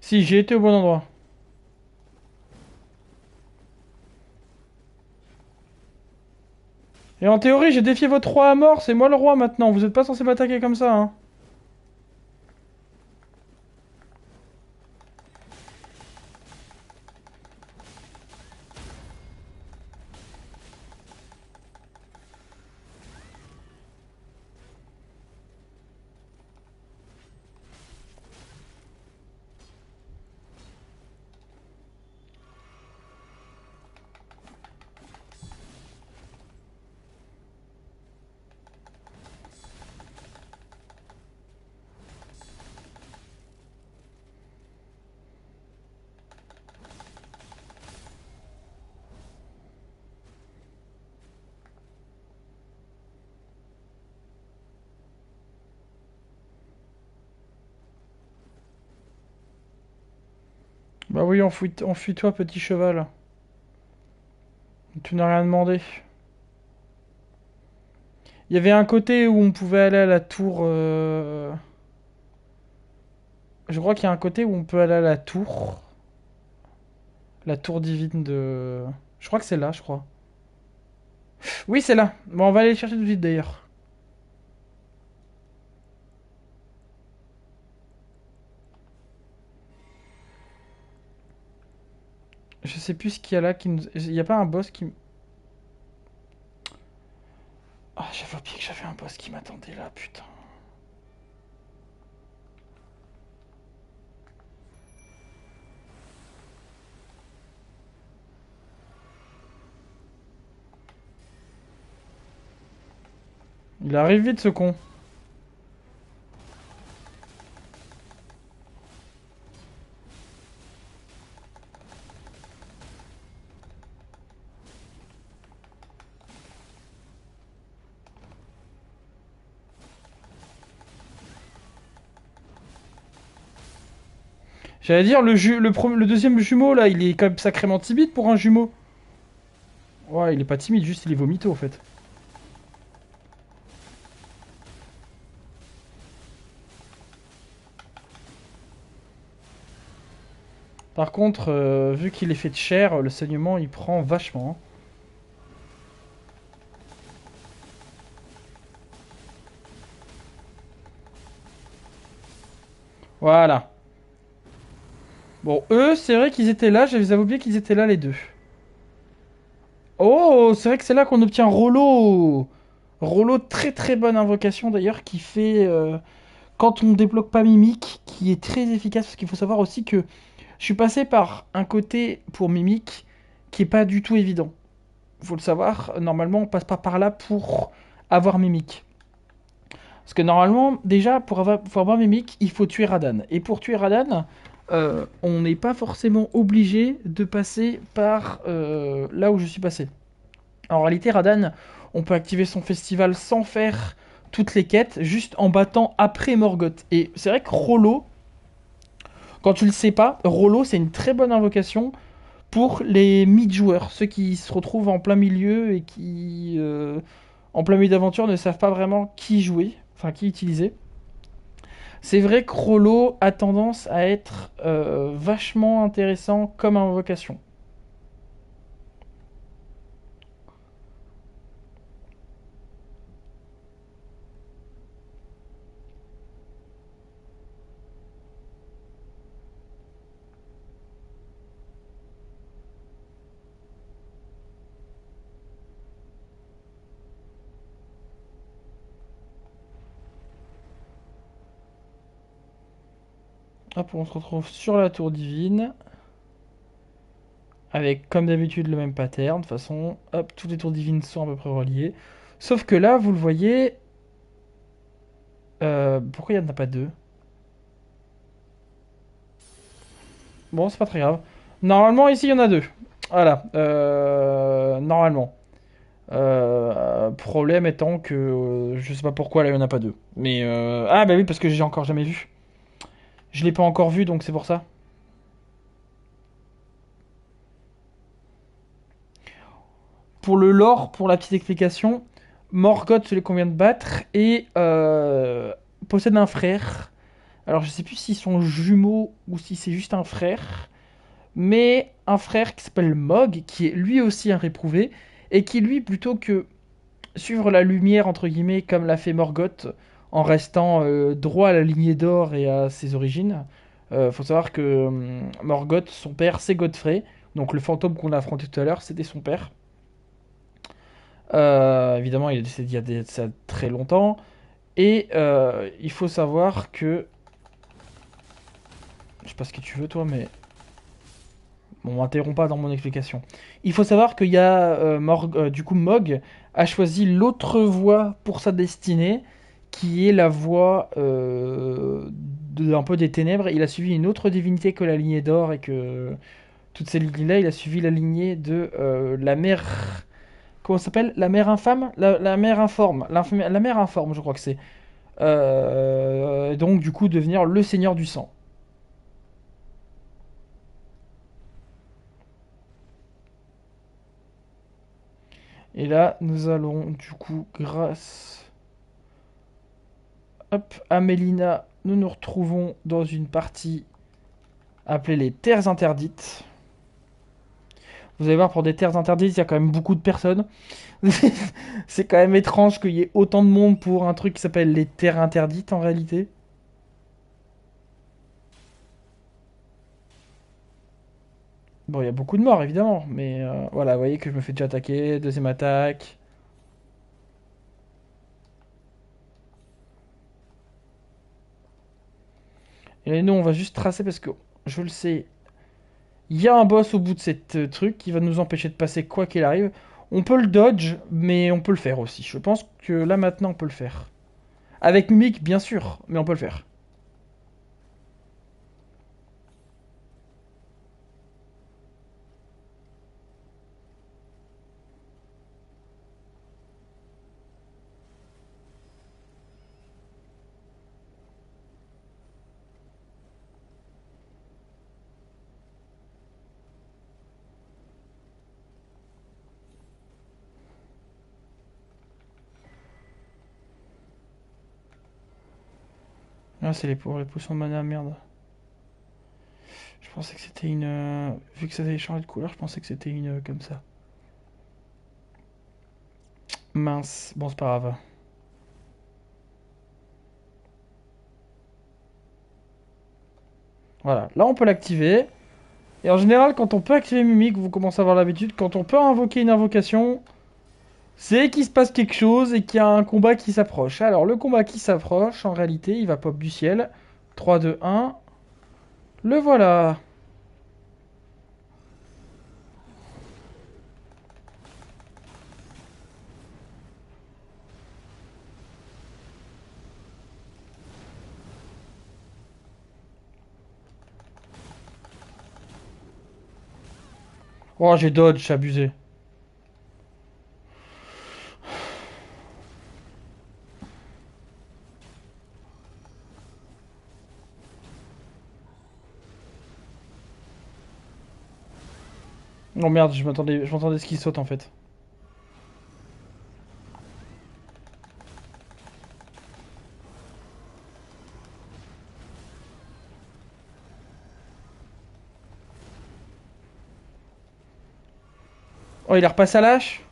Si, j'ai été au bon endroit. Et en théorie, j'ai défié votre roi à mort, c'est moi le roi maintenant. Vous êtes pas censé m'attaquer comme ça, hein. Bah oui, enfuis-toi, petit cheval. Tu n'as rien demandé. Il y avait un côté où on pouvait aller à la tour. Je crois qu'il y a un côté où on peut aller à la tour. La tour divine de. Je crois que c'est là, je crois. Oui, c'est là. Bon, on va aller le chercher tout de suite d'ailleurs. Je sais plus ce qu'il y a là qui nous. Il y a pas un boss qui. Ah, j'avais oublié que j'avais un boss qui m'attendait là, putain. Il arrive vite ce con. J'allais dire, le deuxième jumeau là, il est quand même sacrément timide pour un jumeau. Ouais, il est pas timide, juste il est vomito en fait. Par contre, vu qu'il est fait de chair, le saignement il prend vachement, hein. Voilà. Bon, eux, c'est vrai qu'ils étaient là. J'avais oublié qu'ils étaient là, les deux. Oh, c'est vrai que c'est là qu'on obtient Rollo. Rollo, très très bonne invocation d'ailleurs, qui fait... quand on débloque pas Mimic, qui est très efficace, parce qu'il faut savoir aussi que je suis passé par un côté pour Mimic qui est pas du tout évident. Faut le savoir, normalement on passe pas par là pour avoir Mimic. Parce que normalement, déjà, pour avoir Mimic, il faut tuer Radan. Et pour tuer Radan, on n'est pas forcément obligé de passer par là où je suis passé. En réalité, Radan, on peut activer son festival sans faire toutes les quêtes, juste en battant après Morgoth. Et c'est vrai que Rollo, quand tu le sais pas, Rollo, c'est une très bonne invocation pour les mid-joueurs, ceux qui se retrouvent en plein milieu et qui, en plein milieu d'aventure, ne savent pas vraiment qui jouer, enfin qui utiliser. C'est vrai que Rollo a tendance à être vachement intéressant comme invocation. Hop, on se retrouve sur la tour divine, avec comme d'habitude le même pattern. De toute façon, hop, toutes les tours divines sont à peu près reliées. Sauf que là, vous le voyez, pourquoi il n'y en a pas deux? Bon, c'est pas très grave. Normalement, ici, il y en a deux. Voilà, normalement. Problème étant que je sais pas pourquoi là il y en a pas deux. Mais ah bah oui parce que j'ai encore jamais vu. Je l'ai pas encore vu donc c'est pour ça. Pour le lore, pour la petite explication, Morgoth celui qu'on vient de battre et possède un frère. Alors je sais plus s'ils sont jumeaux ou si c'est juste un frère, mais un frère qui s'appelle Mog qui est lui aussi un réprouvé et qui lui plutôt que suivre la lumière, entre guillemets, comme l'a fait Morgoth, en restant droit à la lignée d'or et à ses origines. Faut savoir que Morgoth, son père, c'est Godfrey. Donc le fantôme qu'on a affronté tout à l'heure, c'était son père. Évidemment, il est décédé il y a ça très longtemps. Et il faut savoir que... Je sais pas ce que tu veux, toi, mais... Bon, m'interromps pas dans mon explication. Il faut savoir qu'il y a... du coup, Mog a choisi l'autre voie pour sa destinée, qui est la voie un peu des ténèbres. Il a suivi une autre divinité que la lignée d'or et que toutes ces lignées-là, il a suivi la lignée de la mère. Comment ça s'appelle? La mère infâme? La mère informe. La mère informe, je crois que c'est. Donc, du coup, devenir le seigneur du sang. Et là, nous allons, du coup, grâce hop, à Mélina, nous nous retrouvons dans une partie appelée les Terres Interdites. Vous allez voir, pour des terres interdites, il y a quand même beaucoup de personnes. C'est quand même étrange qu'il y ait autant de monde pour un truc qui s'appelle les terres interdites en réalité. Bon, il y a beaucoup de morts évidemment, mais voilà, vous voyez que je me fais déjà attaquer, deuxième attaque. Et nous, on va juste tracer parce que je le sais, il y a un boss au bout de cette truc qui va nous empêcher de passer quoi qu'il arrive. On peut le dodge, mais on peut le faire aussi. Je pense que là maintenant, on peut le faire. Avec Mimic, bien sûr, mais on peut le faire. Ah, c'est pour les potions de mana, merde. Je pensais que c'était une. Vu que ça avait changé de couleur, je pensais que c'était une comme ça. Mince, bon, c'est pas grave. Voilà, là on peut l'activer. Et en général, quand on peut activer Mimic, vous commencez à avoir l'habitude, quand on peut invoquer une invocation, c'est qu'il se passe quelque chose et qu'il y a un combat qui s'approche. Alors, le combat qui s'approche, en réalité, il va pop du ciel. 3, 2, 1. Le voilà. Oh, j'ai dodge, j'ai abusé. Oh merde, je m'attendais à ce qu'il saute en fait. Oh, il a repassé à l'âge.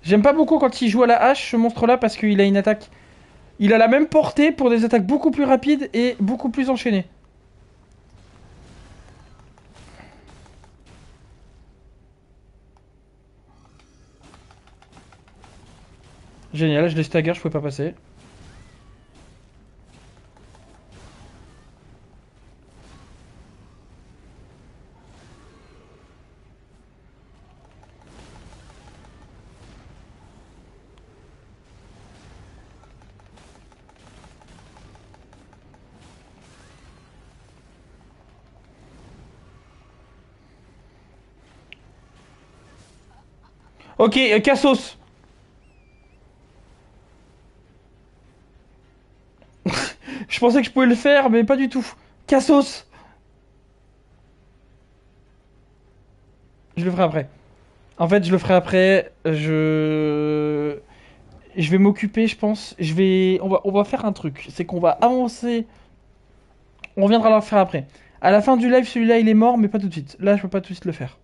J'aime pas beaucoup quand il joue à la hache, ce monstre-là, parce qu'il a une attaque. Il a la même portée pour des attaques beaucoup plus rapides et beaucoup plus enchaînées. Génial, je l'ai stagger, je pouvais pas passer. Ok, Cassos. Je pensais que je pouvais le faire, mais pas du tout. Cassos. Je le ferai après. En fait, je le ferai après. Je vais m'occuper, je pense. On va faire un truc. C'est qu'on va avancer. On viendra le faire après. À la fin du live, celui-là, il est mort, mais pas tout de suite. Là, je peux pas tout de suite le faire.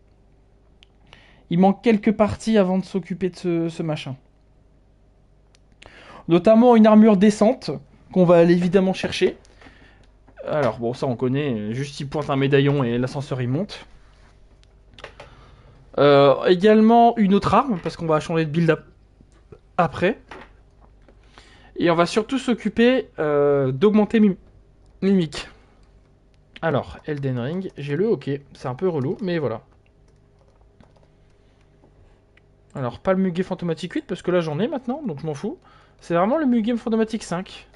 Il manque quelques parties avant de s'occuper de ce machin. Notamment une armure décente, qu'on va aller évidemment chercher. Alors, bon, ça on connaît. Juste, il pointe un médaillon et l'ascenseur il monte. Également une autre arme, parce qu'on va changer de build up après. Et on va surtout s'occuper d'augmenter Mimic. Alors, Elden Ring, j'ai le hockey. C'est un peu relou, mais voilà. Alors, pas le Muguet Fantomatique 8, parce que là j'en ai maintenant, donc je m'en fous. C'est vraiment le Muguet Fantomatique 5.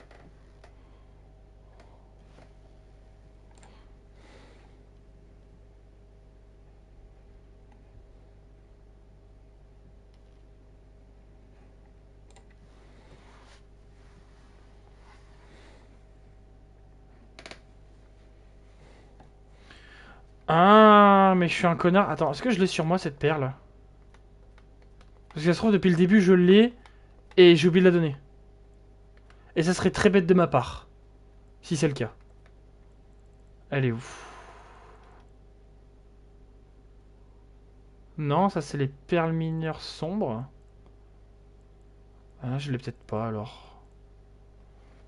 Ah, mais je suis un connard. Attends, est-ce que je l'ai sur moi cette perle? Parce que ça se trouve, depuis le début, je l'ai et j'ai oublié de la donner. Et ça serait très bête de ma part, si c'est le cas. Elle est où? Non, ça c'est les perles mineures sombres. Ah, je l'ai peut-être pas alors.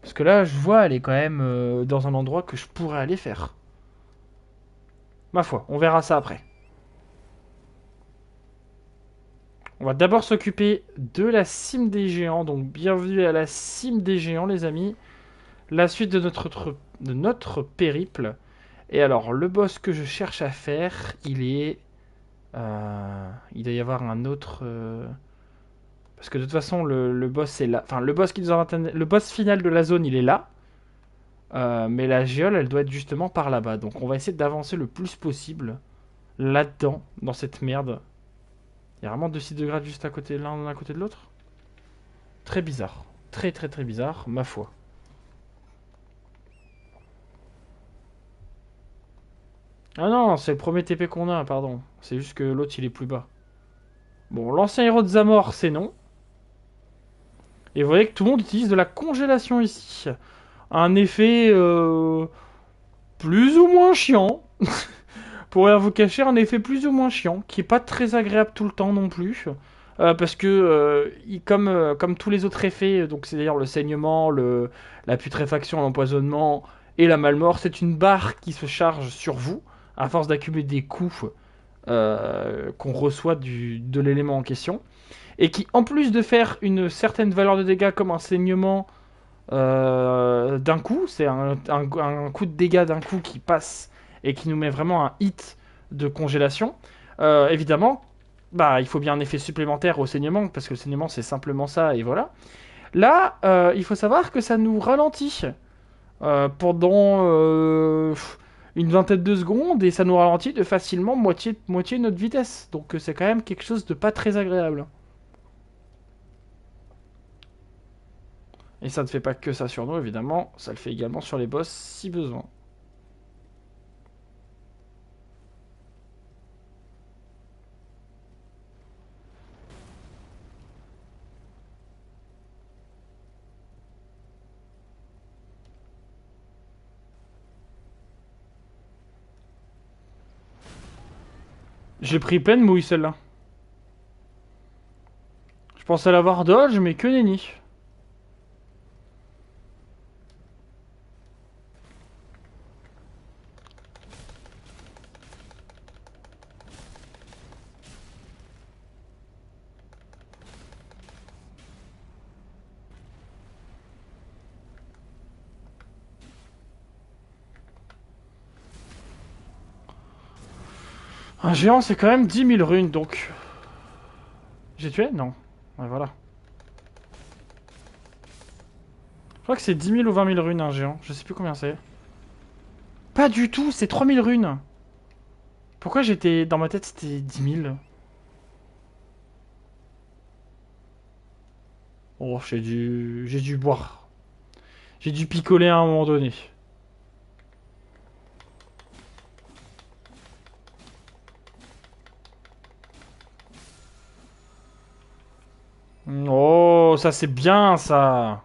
Parce que là, je vois, elle est quand même dans un endroit que je pourrais aller faire. Ma foi, on verra ça après. On va d'abord s'occuper de la cime des géants. Donc, bienvenue à la cime des géants, les amis. La suite de notre périple. Et alors, le boss que je cherche à faire, il est... il doit y avoir un autre... Parce que de toute façon, le boss est là. Enfin, le boss qui nous a... Le boss final de la zone, il est là. Mais la géole, elle doit être justement par là-bas. Donc, on va essayer d'avancer le plus possible là-dedans, dans cette merde. Il y a vraiment deux sites de grade juste à côté, l'un à côté de l'autre. Très bizarre. Très très très bizarre, ma foi. Ah non, c'est le premier TP qu'on a, pardon. C'est juste que l'autre il est plus bas. Bon, l'ancien héros de Zamor, c'est non. Et vous voyez que tout le monde utilise de la congélation ici. Un effet plus ou moins chiant. Pour rien vous cacher, un effet plus ou moins chiant, qui est pas très agréable tout le temps non plus. parce que comme tous les autres effets, donc c'est d'ailleurs le saignement, la putréfaction, l'empoisonnement et la malmort, c'est une barre qui se charge sur vous à force d'accumuler des coups qu'on reçoit de l'élément en question, et qui, en plus de faire une certaine valeur de dégâts comme un saignement d'un coup, c'est un coup de dégâts d'un coup qui passe et qui nous met vraiment un hit de congélation. Évidemment, bah, il faut bien un effet supplémentaire au saignement, parce que le saignement c'est simplement ça, et voilà. Là, il faut savoir que ça nous ralentit pendant une vingtaine de secondes, et ça nous ralentit de facilement moitié de notre vitesse. Donc c'est quand même quelque chose de pas très agréable. Et ça ne fait pas que ça sur nous, évidemment, ça le fait également sur les boss si besoin. J'ai pris pleine mouille celle-là. Je pensais l'avoir dodge, mais que nenni. Un géant, c'est quand même 10 000 runes, donc... J'ai tué? Non. Ouais, voilà. Je crois que c'est 10 000 ou 20 000 runes, un géant. Je sais plus combien c'est. Pas du tout, c'est 3 000 runes. Pourquoi j'étais... Dans ma tête, c'était 10 000. Oh, j'ai dû boire. J'ai dû picoler à un moment donné. Oh, ça c'est bien, ça.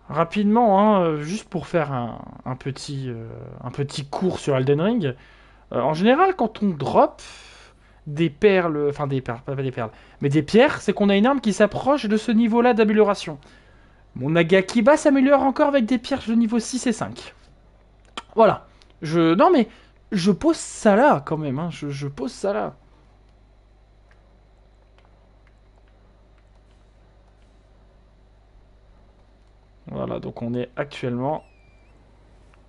Rapidement, hein, juste pour faire un petit cours sur Elden Ring. En général, quand on drop des perles, enfin des perles, pas des perles, mais des pierres, c'est qu'on a une arme qui s'approche de ce niveau-là d'amélioration. Mon Nagakiba s'améliore encore avec des pierres de niveau 6 et 5. Voilà. Non mais, je pose ça là quand même, hein. Je pose ça là. Voilà, donc on est actuellement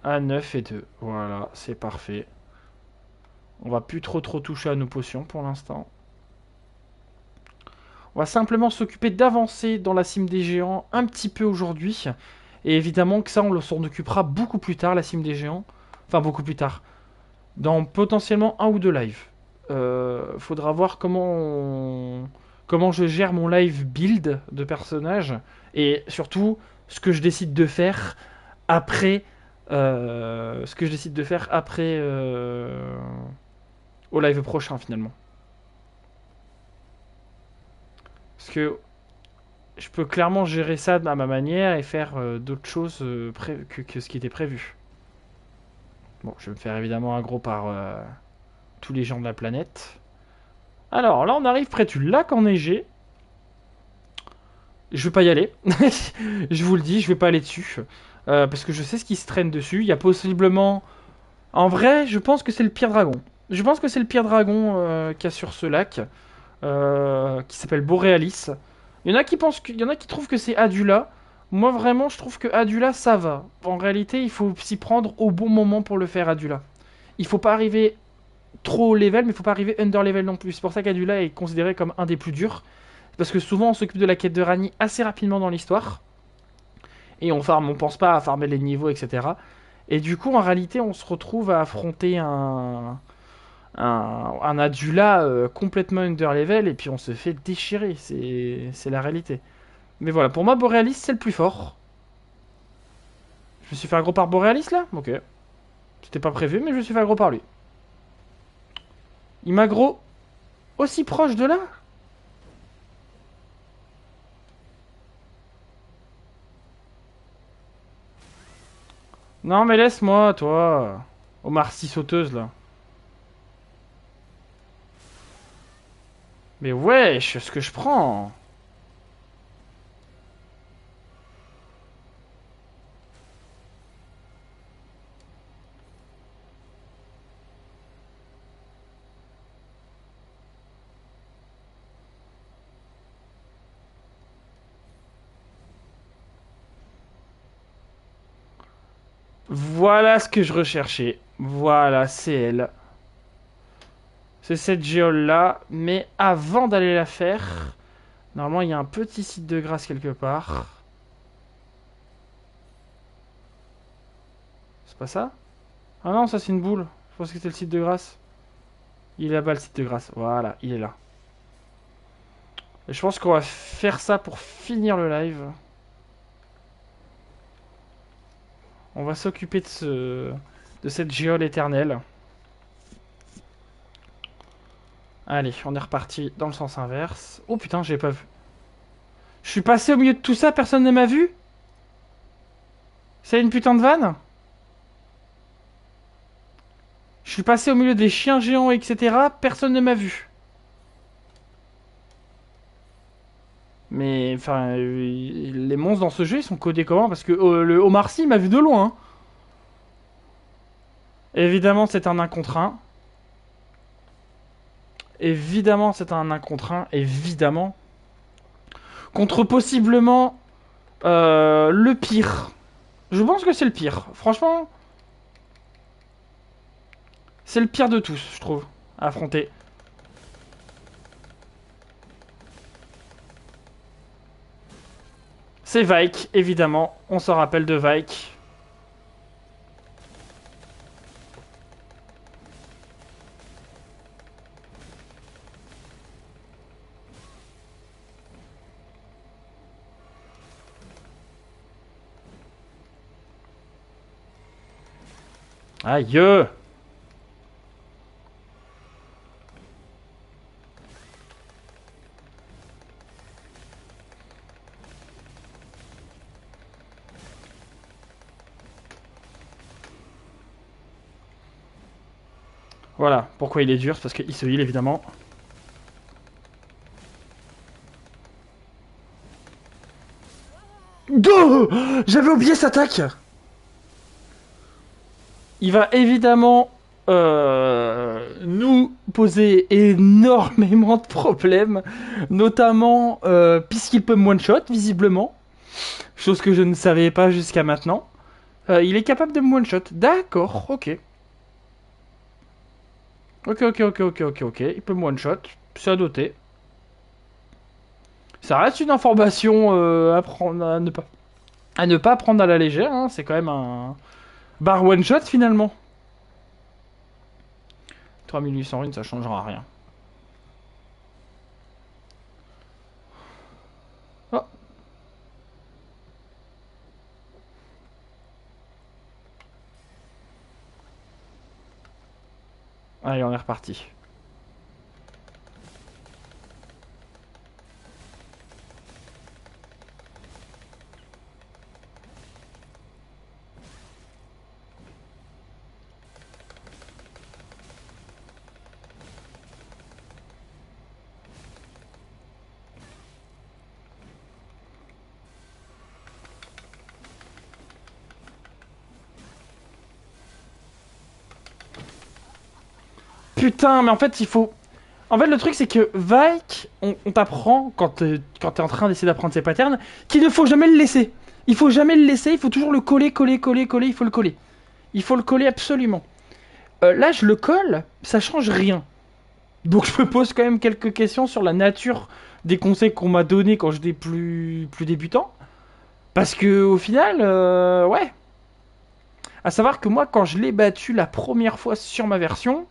à 9 et 2. Voilà, c'est parfait. On va plus trop toucher à nos potions pour l'instant. On va simplement s'occuper d'avancer dans la cime des géants un petit peu aujourd'hui. Et évidemment que ça, on s'en occupera beaucoup plus tard, la cime des géants. Enfin, beaucoup plus tard. Dans potentiellement un ou deux lives. Faudra voir comment je gère mon live build de personnage. Et surtout, ce que je décide de faire après... au live prochain, finalement. Parce que je peux clairement gérer ça à ma manière et faire d'autres choses que ce qui était prévu. Bon, je vais me faire évidemment aggro par tous les gens de la planète. Alors là, on arrive près du lac enneigé. Je vais pas y aller. Je vous le dis, je vais pas aller dessus. Parce que je sais ce qui se traîne dessus. Il y a possiblement... En vrai, je pense que c'est le pire dragon. Je pense que c'est le pire dragon qu'il y a sur ce lac. Qui s'appelle Borealis. Il y en a qui trouvent que c'est Adula. Moi vraiment, je trouve que Adula ça va. En réalité, il faut s'y prendre au bon moment pour le faire Adula. Il faut pas arriver trop haut level, mais il faut pas arriver under level non plus. C'est pour ça qu'Adula est considéré comme un des plus durs, parce que souvent on s'occupe de la quête de Rani assez rapidement dans l'histoire et on pense pas à farmer les niveaux, etc. Et du coup, en réalité, on se retrouve à affronter un Adula complètement under level et puis on se fait déchirer. C'est la réalité. Mais voilà, pour moi, Borealis, c'est le plus fort. Je me suis fait aggro par Borealis là. Ok. C'était pas prévu, mais je me suis fait aggro par lui. Il m'aggro aussi proche de là. Non, mais laisse-moi, toi. Omar 6 sauteuse là. Mais wesh, ce que je prends. Voilà ce que je recherchais. Voilà, c'est elle. C'est cette géole-là. Mais avant d'aller la faire, normalement, il y a un petit site de grâce quelque part. C'est pas ça? Ah non, ça c'est une boule. Je pense que c'était le site de grâce. Il est là-bas, le site de grâce. Voilà, il est là. Et je pense qu'on va faire ça pour finir le live. On va s'occuper de cette géole éternelle. Allez, on est reparti dans le sens inverse. Oh putain, j'ai pas vu. Je suis passé au milieu de tout ça, personne ne m'a vu? C'est une putain de vanne? Je suis passé au milieu des chiens géants, etc. Personne ne m'a vu. Mais, enfin, les monstres dans ce jeu, ils sont codés comment? Parce que le Omar Sy m'a vu de loin. Hein. Évidemment, c'est un 1 contre 1. Évidemment, c'est un 1 contre 1. Évidemment. Contre possiblement le pire. Je pense que c'est le pire. Franchement, c'est le pire de tous, je trouve, à affronter. C'est Vaik, évidemment. On se rappelle de Vaik. Aïe! Voilà, pourquoi il est dur, c'est parce qu'il se heal évidemment. Deux. J'avais oublié cette attaque. Il va évidemment nous poser énormément de problèmes, notamment puisqu'il peut me one-shot, visiblement. Chose que je ne savais pas jusqu'à maintenant. Il est capable de me one-shot. D'accord, ok. Ok. Il peut me one-shot. C'est à noter. Ça reste une information à prendre, à ne pas prendre à la légère. Hein. C'est quand même un bar one-shot finalement. 3800 runes, ça changera rien. Oh. Allez, on est reparti. Putain, mais en fait, il faut... En fait, le truc, c'est que Vaik, on t'apprend, quand t'es en train d'essayer d'apprendre ses patterns, qu'il ne faut jamais le laisser. Il faut jamais le laisser, il faut toujours le coller, il faut le coller. Il faut le coller absolument. Là, je le colle, ça change rien. Donc je me pose quand même quelques questions sur la nature des conseils qu'on m'a donnés quand j'étais plus débutant. Parce que au final, ouais. À savoir que moi, quand je l'ai battu la première fois sur ma version,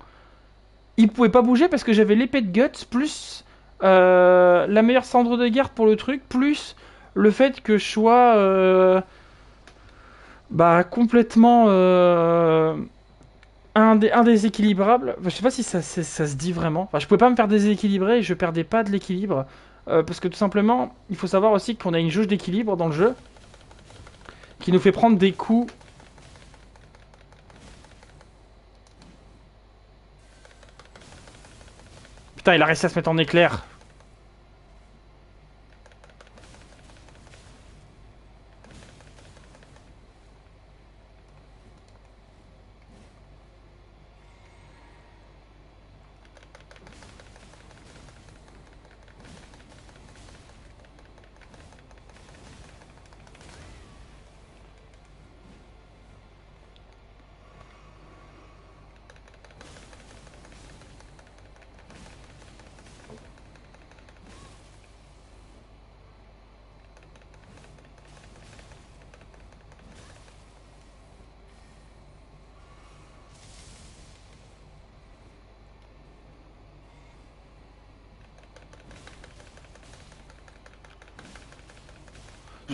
il pouvait pas bouger parce que j'avais l'épée de Guts plus la meilleure cendre de guerre pour le truc, plus le fait que je sois bah, complètement indéséquilibrable. Enfin, je sais pas si ça se dit vraiment. Enfin, je pouvais pas me faire déséquilibrer et je perdais pas de l'équilibre. Parce que tout simplement, il faut savoir aussi qu'on a une jauge d'équilibre dans le jeu qui nous fait prendre des coups. Putain, il a réussi à se mettre en éclair.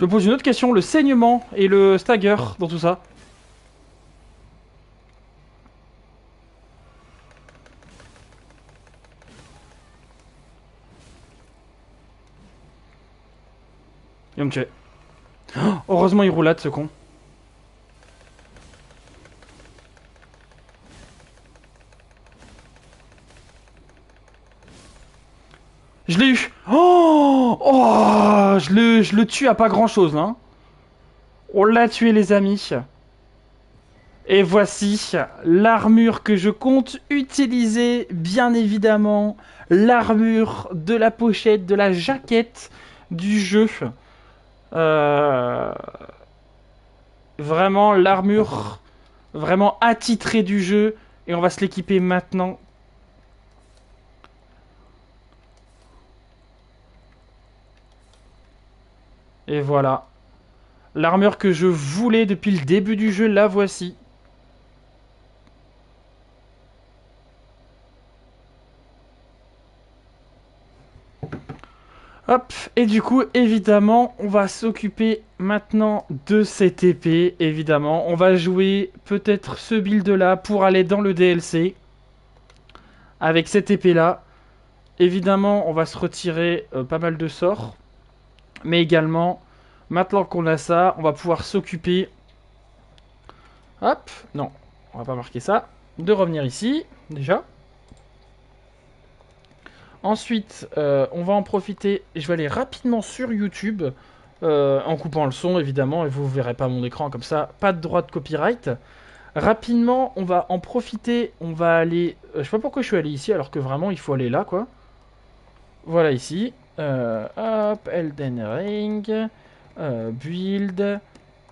Je me pose une autre question, le saignement et le stagger dans tout ça. Il va me tuer. Oh, heureusement il roulade ce con. Je l'ai eu. Oh, je le tue à pas grand chose là. On l'a tué les amis. Et voici l'armure que je compte utiliser, bien évidemment. L'armure de la pochette, de la jaquette du jeu. Euh, Vraiment l'armure vraiment attitrée du jeu. Et on va se l'équiper maintenant. Et voilà. L'armure que je voulais depuis le début du jeu, la voici. Hop, et du coup, évidemment, on va s'occuper maintenant de cette épée, évidemment. On va jouer peut-être ce build-là pour aller dans le DLC. Avec cette épée-là. Évidemment, on va se retirer pas mal de sorts. Mais également, maintenant qu'on a ça, on va pouvoir s'occuper... Hop, non, on va pas marquer ça. De revenir ici, déjà. Ensuite, on va en profiter. Je vais aller rapidement sur YouTube, en coupant le son évidemment, et vous verrez pas mon écran comme ça, pas de droit de copyright. Rapidement, on va en profiter, on va aller... je sais pas pourquoi je suis allé ici, alors que vraiment il faut aller là, quoi. Voilà ici. Hop, Elden Ring, build,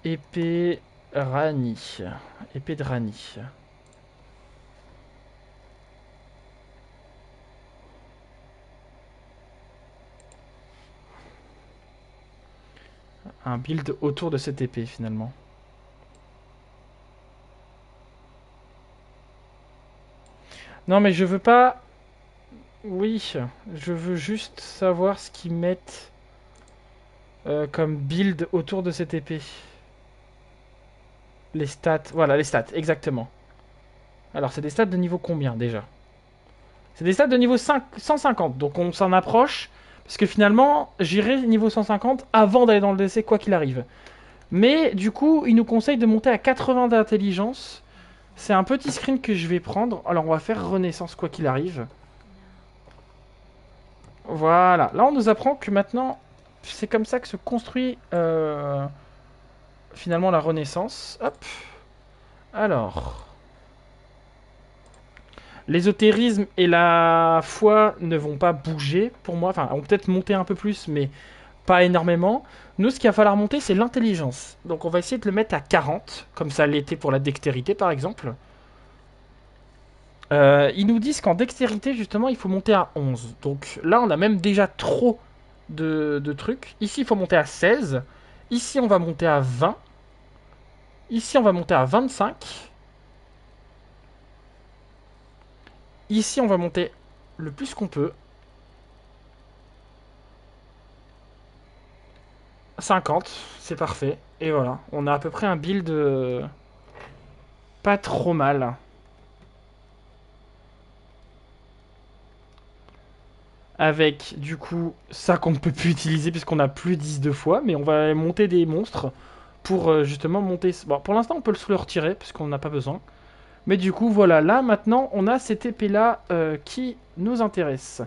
épée, Rani. Épée de Rani. Un build autour de cette épée finalement. Non mais je veux pas... Oui, je veux juste savoir ce qu'ils mettent comme build autour de cette épée. Les stats, voilà les stats, exactement. Alors c'est des stats de niveau combien déjà? C'est des stats de niveau 5, 150, donc on s'en approche. Parce que finalement, j'irai niveau 150 avant d'aller dans le DC quoi qu'il arrive. Mais du coup, il nous conseille de monter à 80 d'intelligence. C'est un petit screen que je vais prendre. Alors on va faire renaissance quoi qu'il arrive. Voilà, là on nous apprend que maintenant, c'est comme ça que se construit finalement la renaissance. Hop. Alors, l'ésotérisme et la foi ne vont pas bouger pour moi. Enfin, vont peut-être monter un peu plus, mais pas énormément. Nous, ce qu'il va falloir monter, c'est l'intelligence. Donc on va essayer de le mettre à 40, comme ça l'était pour la dextérité par exemple. Ils nous disent qu'en dextérité, justement, il faut monter à 11. Donc là, on a même déjà trop de trucs. Ici, il faut monter à 16. Ici, on va monter à 20. Ici, on va monter à 25. Ici, on va monter le plus qu'on peut. 50, c'est parfait. Et voilà, on a à peu près un build pas trop mal. Avec du coup ça qu'on ne peut plus utiliser puisqu'on a plus 10 de fois. Mais on va monter des monstres pour justement monter... Bon, pour l'instant on peut le retirer puisqu'on n'a pas besoin. Mais du coup voilà, là maintenant on a cette épée là qui nous intéresse.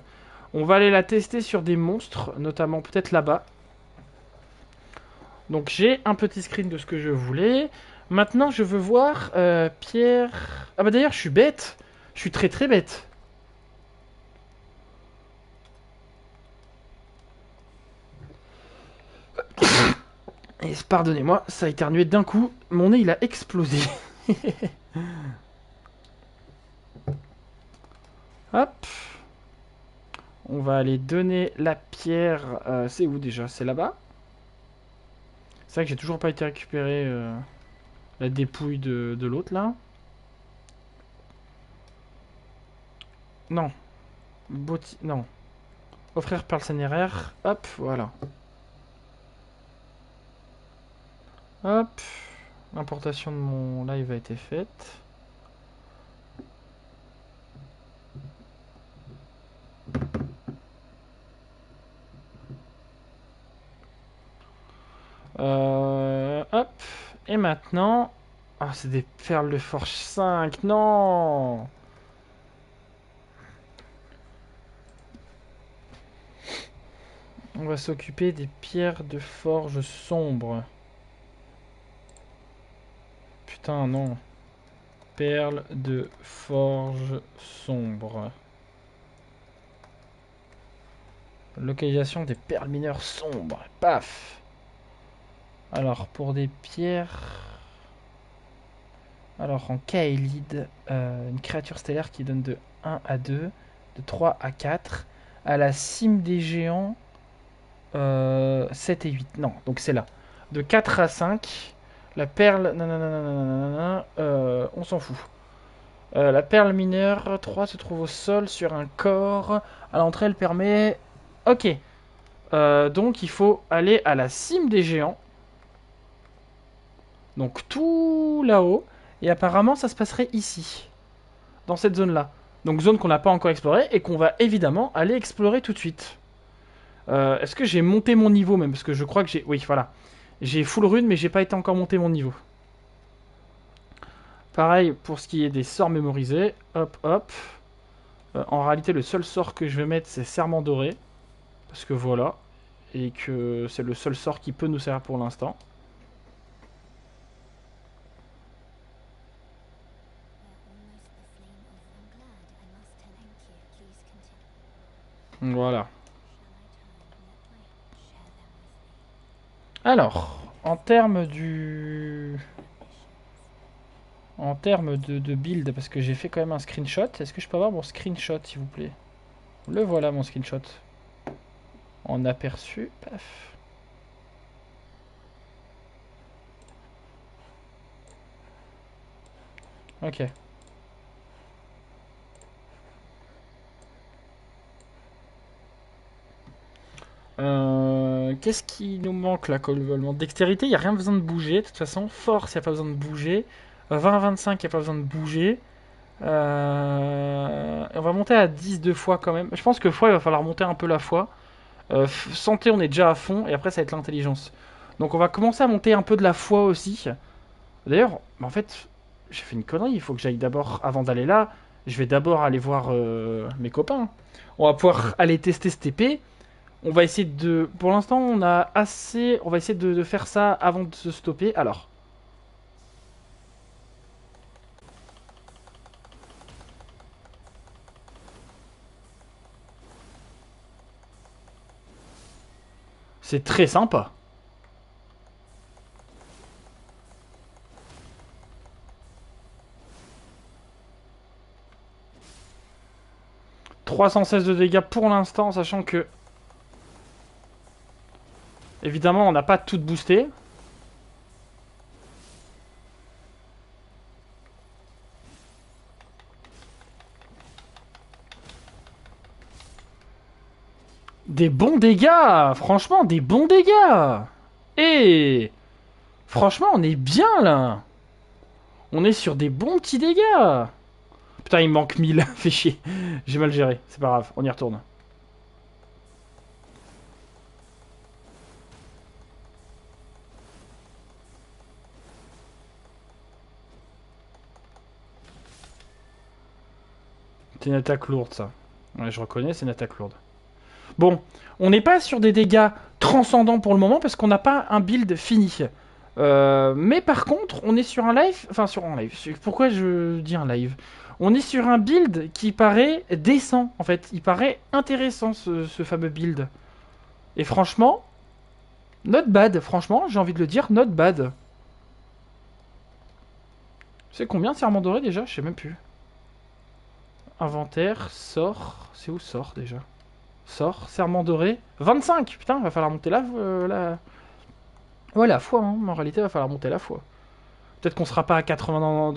On va aller la tester sur des monstres, notamment peut-être là-bas. Donc j'ai un petit screen de ce que je voulais. Maintenant je veux voir Pierre... Ah bah d'ailleurs je suis bête. Je suis très très bête. Et pardonnez-moi, ça a éternué d'un coup. Mon nez il a explosé. Hop. On va aller donner la pierre. C'est où déjà? C'est là-bas? C'est vrai que j'ai toujours pas été récupérer la dépouille de l'autre là. Non. Non. Offrir perle sénéraire. Hop, voilà. Hop. L'importation de mon live a été faite. Hop. Et maintenant... Ah, c'est des perles de forge 5. Non! On va s'occuper des pierres de forge sombre. Putain, non. Perles de forge sombre. Localisation des perles mineures sombres. Paf! Alors, pour des pierres... Alors, en Kaelid, une créature stellaire qui donne de 1 à 2, de 3 à 4. À la cime des géants, 7 et 8. Non, donc c'est là. De 4 à 5. La perle... on s'en fout. La perle mineure 3 se trouve au sol sur un corps. À l'entrée, elle permet... Ok. Donc, il faut aller à la cime des géants. Donc, tout là-haut. Et apparemment, ça se passerait ici. Dans cette zone-là. Donc, zone qu'on n'a pas encore explorée et qu'on va évidemment aller explorer tout de suite. Est-ce que j'ai monté mon niveau même? Parce que je crois que j'ai... Oui, voilà. J'ai full rune, mais j'ai pas été encore monté mon niveau. Pareil pour ce qui est des sorts mémorisés. Hop, hop. En réalité, le seul sort que je vais mettre, c'est Serment Doré. Parce que voilà. Et que c'est le seul sort qui peut nous servir pour l'instant. Voilà. Alors, en termes du... En termes de build, parce que j'ai fait quand même un screenshot. Est-ce que je peux avoir mon screenshot, s'il vous plaît? Le voilà, mon screenshot. En aperçu. Paf. Ok. Qu'est-ce qui nous manque là, globalement? Dextérité, il n'y a rien besoin de bouger. De toute façon, force, il n'y a pas besoin de bouger. 20-25, il n'y a pas besoin de bouger. On va monter à 10 deux fois quand même. Je pense que foi, il va falloir monter un peu la foi. Santé, on est déjà à fond. Et après, ça va être l'intelligence. Donc on va commencer à monter un peu de la foi aussi. D'ailleurs, en fait, j'ai fait une connerie. Il faut que j'aille d'abord, avant d'aller là, je vais d'abord aller voir mes copains. On va pouvoir aller tester ce TP. On va essayer de... Pour l'instant, on a assez... On va essayer de faire ça avant de se stopper. Alors. C'est très sympa. « 316 de dégâts pour l'instant, sachant que... Évidemment, on n'a pas tout boosté. Des bons dégâts! Franchement, des bons dégâts! Et franchement, on est bien là! On est sur des bons petits dégâts! Putain, il me manque 1000. Fait chier. J'ai mal géré. C'est pas grave, on y retourne. C'est une attaque lourde, ça. Ouais, je reconnais, c'est une attaque lourde. Bon, on n'est pas sur des dégâts transcendants pour le moment parce qu'on n'a pas un build fini. Mais par contre, on est sur un live... Enfin, sur un live. Pourquoi je dis un live? On est sur un build qui paraît décent, en fait. Il paraît intéressant, ce fameux build. Et franchement, not bad. Franchement, j'ai envie de le dire, not bad. C'est combien, Serment Doré, déjà? Je sais même plus. Inventaire, sort... C'est où sort, déjà? Sort, Serment Doré. 25. Putain, va falloir monter là... Ouais, la foi, hein. En réalité, il va falloir monter la foi. Peut-être qu'on sera pas à 80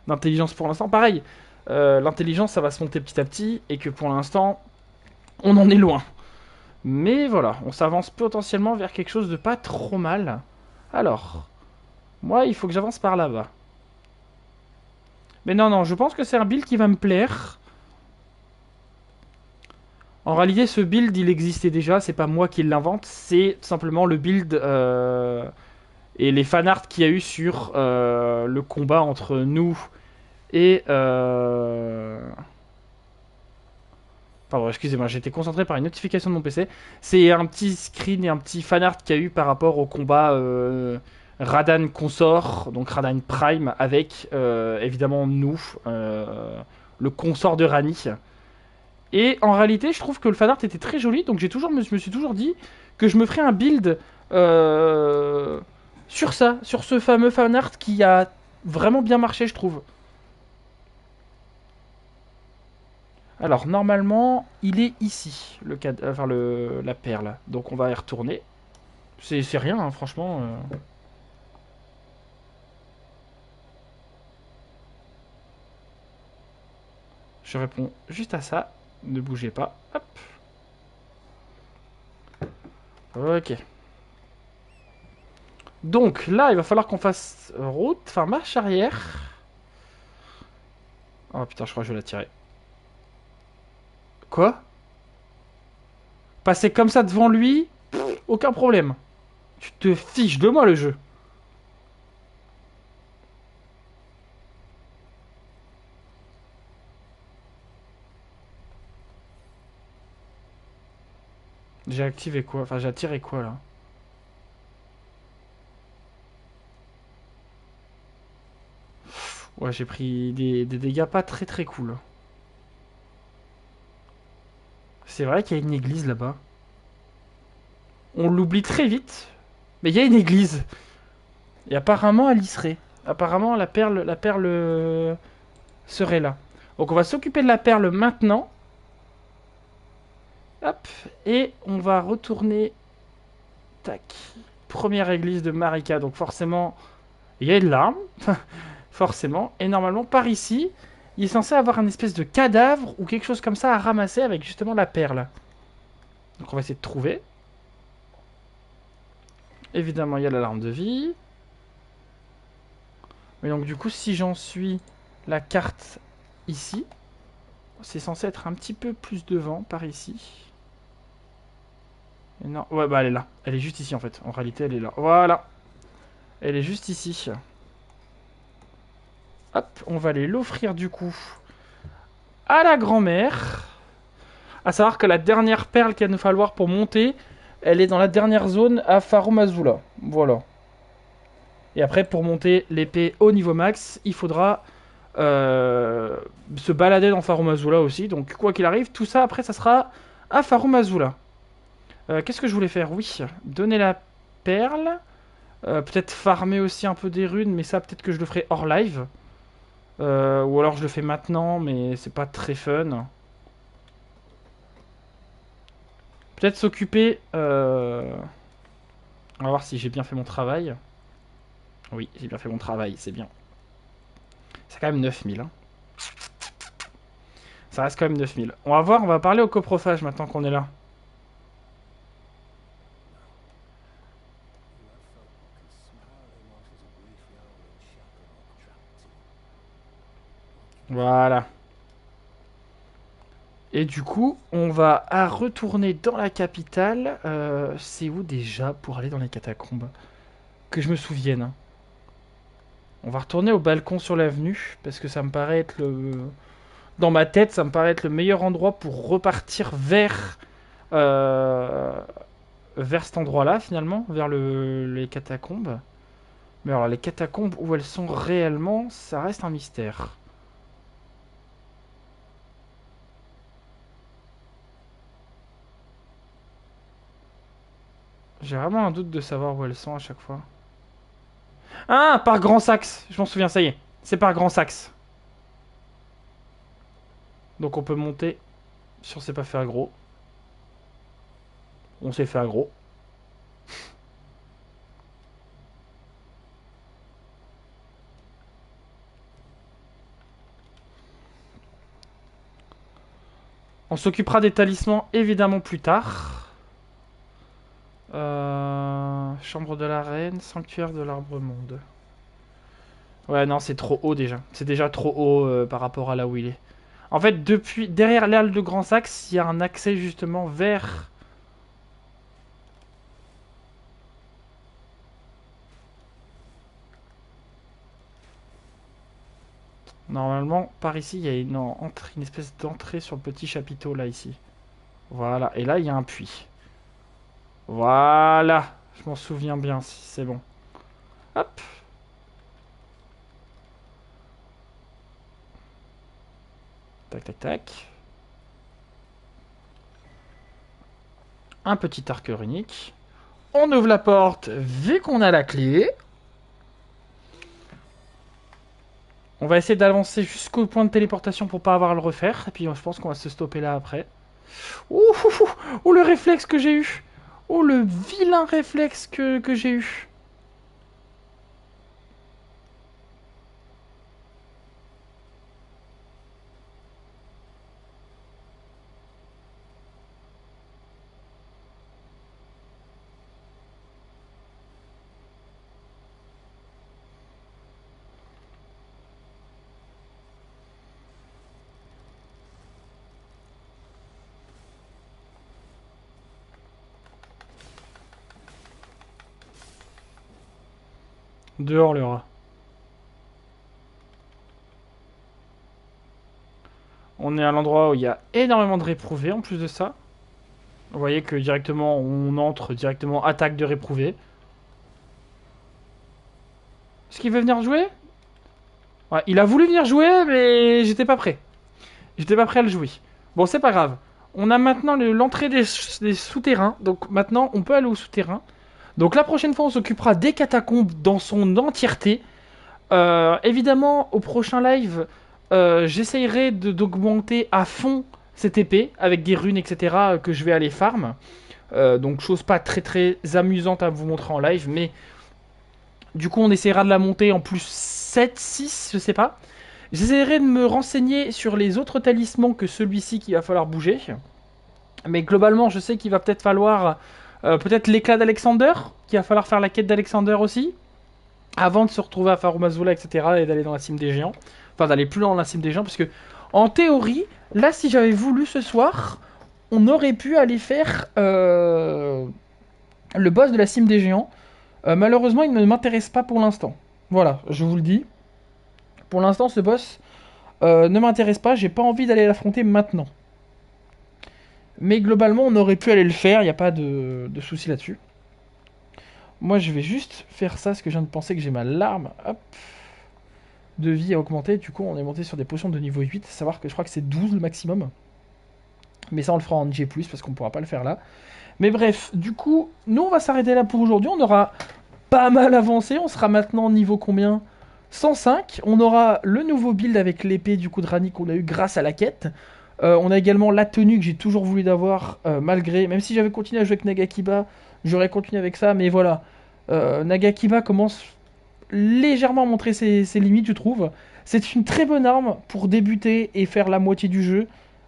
d'intelligence pour l'instant. Pareil, l'intelligence, ça va se monter petit à petit, et que pour l'instant, on en est loin. Mais voilà, on s'avance potentiellement vers quelque chose de pas trop mal. Alors, moi, il faut que j'avance par là-bas. Mais non, non, je pense que c'est un build qui va me plaire. En réalité, ce build, il existait déjà. C'est pas moi qui l'invente. C'est simplement le build et les fanarts qu'il y a eu sur le combat entre nous et... Pardon, excusez-moi, j'étais concentré par une notification de mon PC. C'est un petit screen et un petit fanart qu'il y a eu par rapport au combat Radan consort, donc Radan Prime, avec évidemment nous, le consort de Rani. Et en réalité, je trouve que le fanart était très joli, donc je me suis toujours dit que je me ferais un build sur ça, sur ce fameux fanart qui a vraiment bien marché, je trouve. Alors normalement, il est ici, enfin la perle. Donc on va y retourner. C'est rien, hein, franchement. Je réponds juste à ça. Ne bougez pas. Hop. Ok. Donc là, il va falloir qu'on fasse route, enfin marche arrière. Oh putain, je crois que je vais la tirer. Quoi? Passer comme ça devant lui, aucun problème. Tu te fiches de moi le jeu. J'ai activé quoi? Enfin, j'ai attiré quoi là? Ouais, j'ai pris des dégâts pas très très cool. C'est vrai qu'il y a une église là-bas. On l'oublie très vite, mais il y a une église. Et apparemment, elle y serait. Apparemment, la perle serait là. Donc on va s'occuper de la perle maintenant. Hop. Et on va retourner. Tac. Première église de Marika. Donc forcément, il y a une larme. Forcément. Et normalement, par ici, il est censé avoir un espèce de cadavre ou quelque chose comme ça à ramasser avec justement la perle. Donc on va essayer de trouver. Évidemment, il y a l'alarme de vie. Mais donc du coup, si j'en suis la carte ici, c'est censé être un petit peu plus devant, par ici. Et non, ouais, bah elle est là. Elle est juste ici en fait. En réalité, elle est là. Voilà. Elle est juste ici. Hop, on va aller l'offrir du coup à la grand-mère. À savoir que la dernière perle qu'il va nous falloir pour monter, elle est dans la dernière zone à Farumazula. Voilà. Et après, pour monter l'épée au niveau max, il faudra se balader dans Farumazula aussi. Donc, quoi qu'il arrive, tout ça, après, ça sera à Farumazula. Qu'est-ce que je voulais faire? Oui, donner la perle. Peut-être farmer aussi un peu des runes, mais ça, peut-être que je le ferai hors live. Ou alors je le fais maintenant, mais c'est pas très fun. Peut-être s'occuper... On va voir si j'ai bien fait mon travail. Oui, j'ai bien fait mon travail, c'est bien. C'est quand même 9000. Hein. Ça reste quand même 9000. On va voir, on va parler au coprophage maintenant qu'on est là. Voilà. Et du coup, on va à retourner dans la capitale. C'est où déjà pour aller dans les catacombes? Que je me souvienne. Hein. On va retourner au balcon sur l'avenue, parce que ça me paraît être le... Dans ma tête, ça me paraît être le meilleur endroit pour repartir euh, vers cet endroit-là, finalement, vers les catacombes. Mais alors, les catacombes, où elles sont réellement, ça reste un mystère. J'ai vraiment un doute de savoir où elles sont à chaque fois. Ah, par Grand Saxe. Je m'en souviens, ça y est. C'est par Grand Saxe. Donc on peut monter si on s'est pas fait aggro. On s'est fait aggro. On s'occupera des talismans évidemment plus tard. chambre de la reine, sanctuaire de l'arbre monde. Ouais, non, c'est trop haut déjà. C'est déjà trop haut par rapport à là où il est. En fait, depuis derrière l'Halles de Grand Saxe, il y a un accès justement vers... Normalement, par ici, il y a une espèce d'entrée sur le petit chapiteau là, ici. Voilà, et là, il y a un puits. Voilà, je m'en souviens bien, si c'est bon. Hop. Tac, tac, tac. Un petit arc runique. On ouvre la porte, vu qu'on a la clé. On va essayer d'avancer jusqu'au point de téléportation pour pas avoir à le refaire. Et puis je pense qu'on va se stopper là après. Ouh, ouh, ouh, ouh, le réflexe que j'ai eu. Oh, le vilain réflexe que j'ai eu. Dehors le rat. On est à l'endroit où il y a énormément de réprouvés en plus de ça. Vous voyez que directement on entre directement attaque de réprouvés. Est-ce qu'il veut venir jouer? Ouais, il a voulu venir jouer mais j'étais pas prêt. J'étais pas prêt à le jouer. Bon, c'est pas grave. On a maintenant l'entrée des souterrains. Donc maintenant on peut aller au souterrain. Donc la prochaine fois on s'occupera des catacombes dans son entièreté. Évidemment au prochain live j'essayerai d'augmenter à fond cette épée avec des runes etc que je vais aller farm. Donc chose pas très très amusante à vous montrer en live, mais du coup on essaiera de la monter en plus 7, 6, je sais pas. J'essaierai de me renseigner sur les autres talismans que celui-ci qu'il va falloir bouger. Mais globalement je sais qu'il va peut-être falloir peut-être l'éclat d'Alexander, qu'il va falloir faire la quête d'Alexander aussi, avant de se retrouver à Farum Azula etc et d'aller dans la cime des géants. Enfin d'aller plus loin dans la cime des géants, parce que en théorie, là si j'avais voulu ce soir, on aurait pu aller faire le boss de la cime des géants. Malheureusement, il ne m'intéresse pas pour l'instant. Voilà, je vous le dis. Pour l'instant, ce boss ne m'intéresse pas. J'ai pas envie d'aller l'affronter maintenant. Mais globalement, on aurait pu aller le faire. Il n'y a pas de souci là-dessus. Moi, je vais juste faire ça, parce que je viens de penser que j'ai ma larme. Hop. De vie à augmenter. Du coup, on est monté sur des potions de niveau 8. Savoir que je crois que c'est 12 le maximum. Mais ça, on le fera en G+, parce qu'on ne pourra pas le faire là. Mais bref, du coup, nous on va s'arrêter là pour aujourd'hui. On aura pas mal avancé. On sera maintenant niveau combien? 105. On aura le nouveau build avec l'épée du coup de Rani qu'on a eu grâce à la quête. On a également la tenue que j'ai toujours voulu d'avoir, malgré... Même si j'avais continué à jouer avec Nagakiba, j'aurais continué avec ça. Mais voilà, Nagakiba commence légèrement à montrer ses limites, je trouve. C'est une très bonne arme pour débuter et faire la moitié du jeu.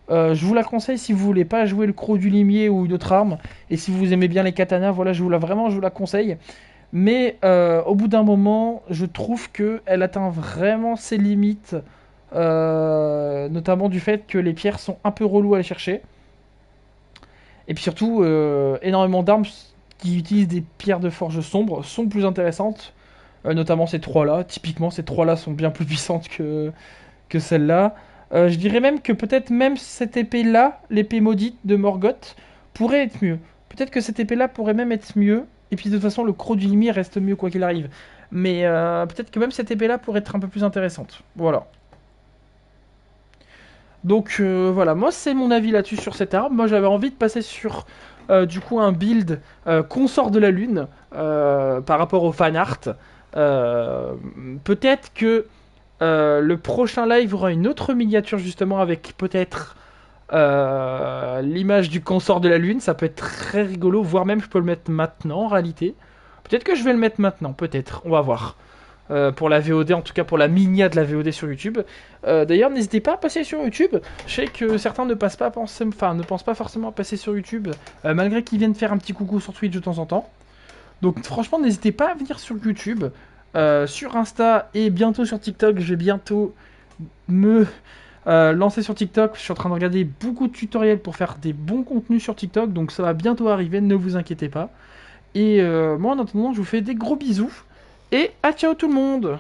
Je vous la conseille si vous voulez pas jouer le croc du limier ou une autre arme, et si vous aimez bien les katanas, voilà, je vous la conseille. Mais au bout d'un moment, je trouve que elle atteint vraiment ses limites, notamment du fait que les pierres sont un peu reloues à aller chercher. Et puis surtout, énormément d'armes qui utilisent des pierres de forge sombres sont plus intéressantes, notamment ces trois-là. Typiquement, ces trois-là sont bien plus puissantes que celle-là. Je dirais même que peut-être même cette épée-là, l'épée maudite de Morgoth, pourrait être mieux. Peut-être que cette épée-là pourrait même être mieux. Et puis de toute façon, le croc du limier reste mieux quoi qu'il arrive. Mais peut-être que même cette épée-là pourrait être un peu plus intéressante. Voilà. Donc voilà, moi c'est mon avis là-dessus sur cette arme. Moi j'avais envie de passer sur du coup un build consort de la lune par rapport au fan art. Peut-être que le prochain live aura une autre miniature justement avec peut-être l'image du consort de la lune. Ça peut être très rigolo, voire même je peux le mettre maintenant en réalité. Peut-être que je vais le mettre maintenant, peut-être, on va voir. Pour la VOD, en tout cas pour la minia de la VOD sur YouTube. D'ailleurs, n'hésitez pas à passer sur YouTube. Je sais que certains ne pensent pas forcément à passer sur YouTube, malgré qu'ils viennent faire un petit coucou sur Twitch de temps en temps. Donc franchement, n'hésitez pas à venir sur YouTube, sur Insta et bientôt sur TikTok. Je vais bientôt me lancer sur TikTok. Je suis en train de regarder beaucoup de tutoriels pour faire des bons contenus sur TikTok. Donc ça va bientôt arriver, ne vous inquiétez pas. Et moi en attendant, je vous fais des gros bisous. Et à ciao tout le monde!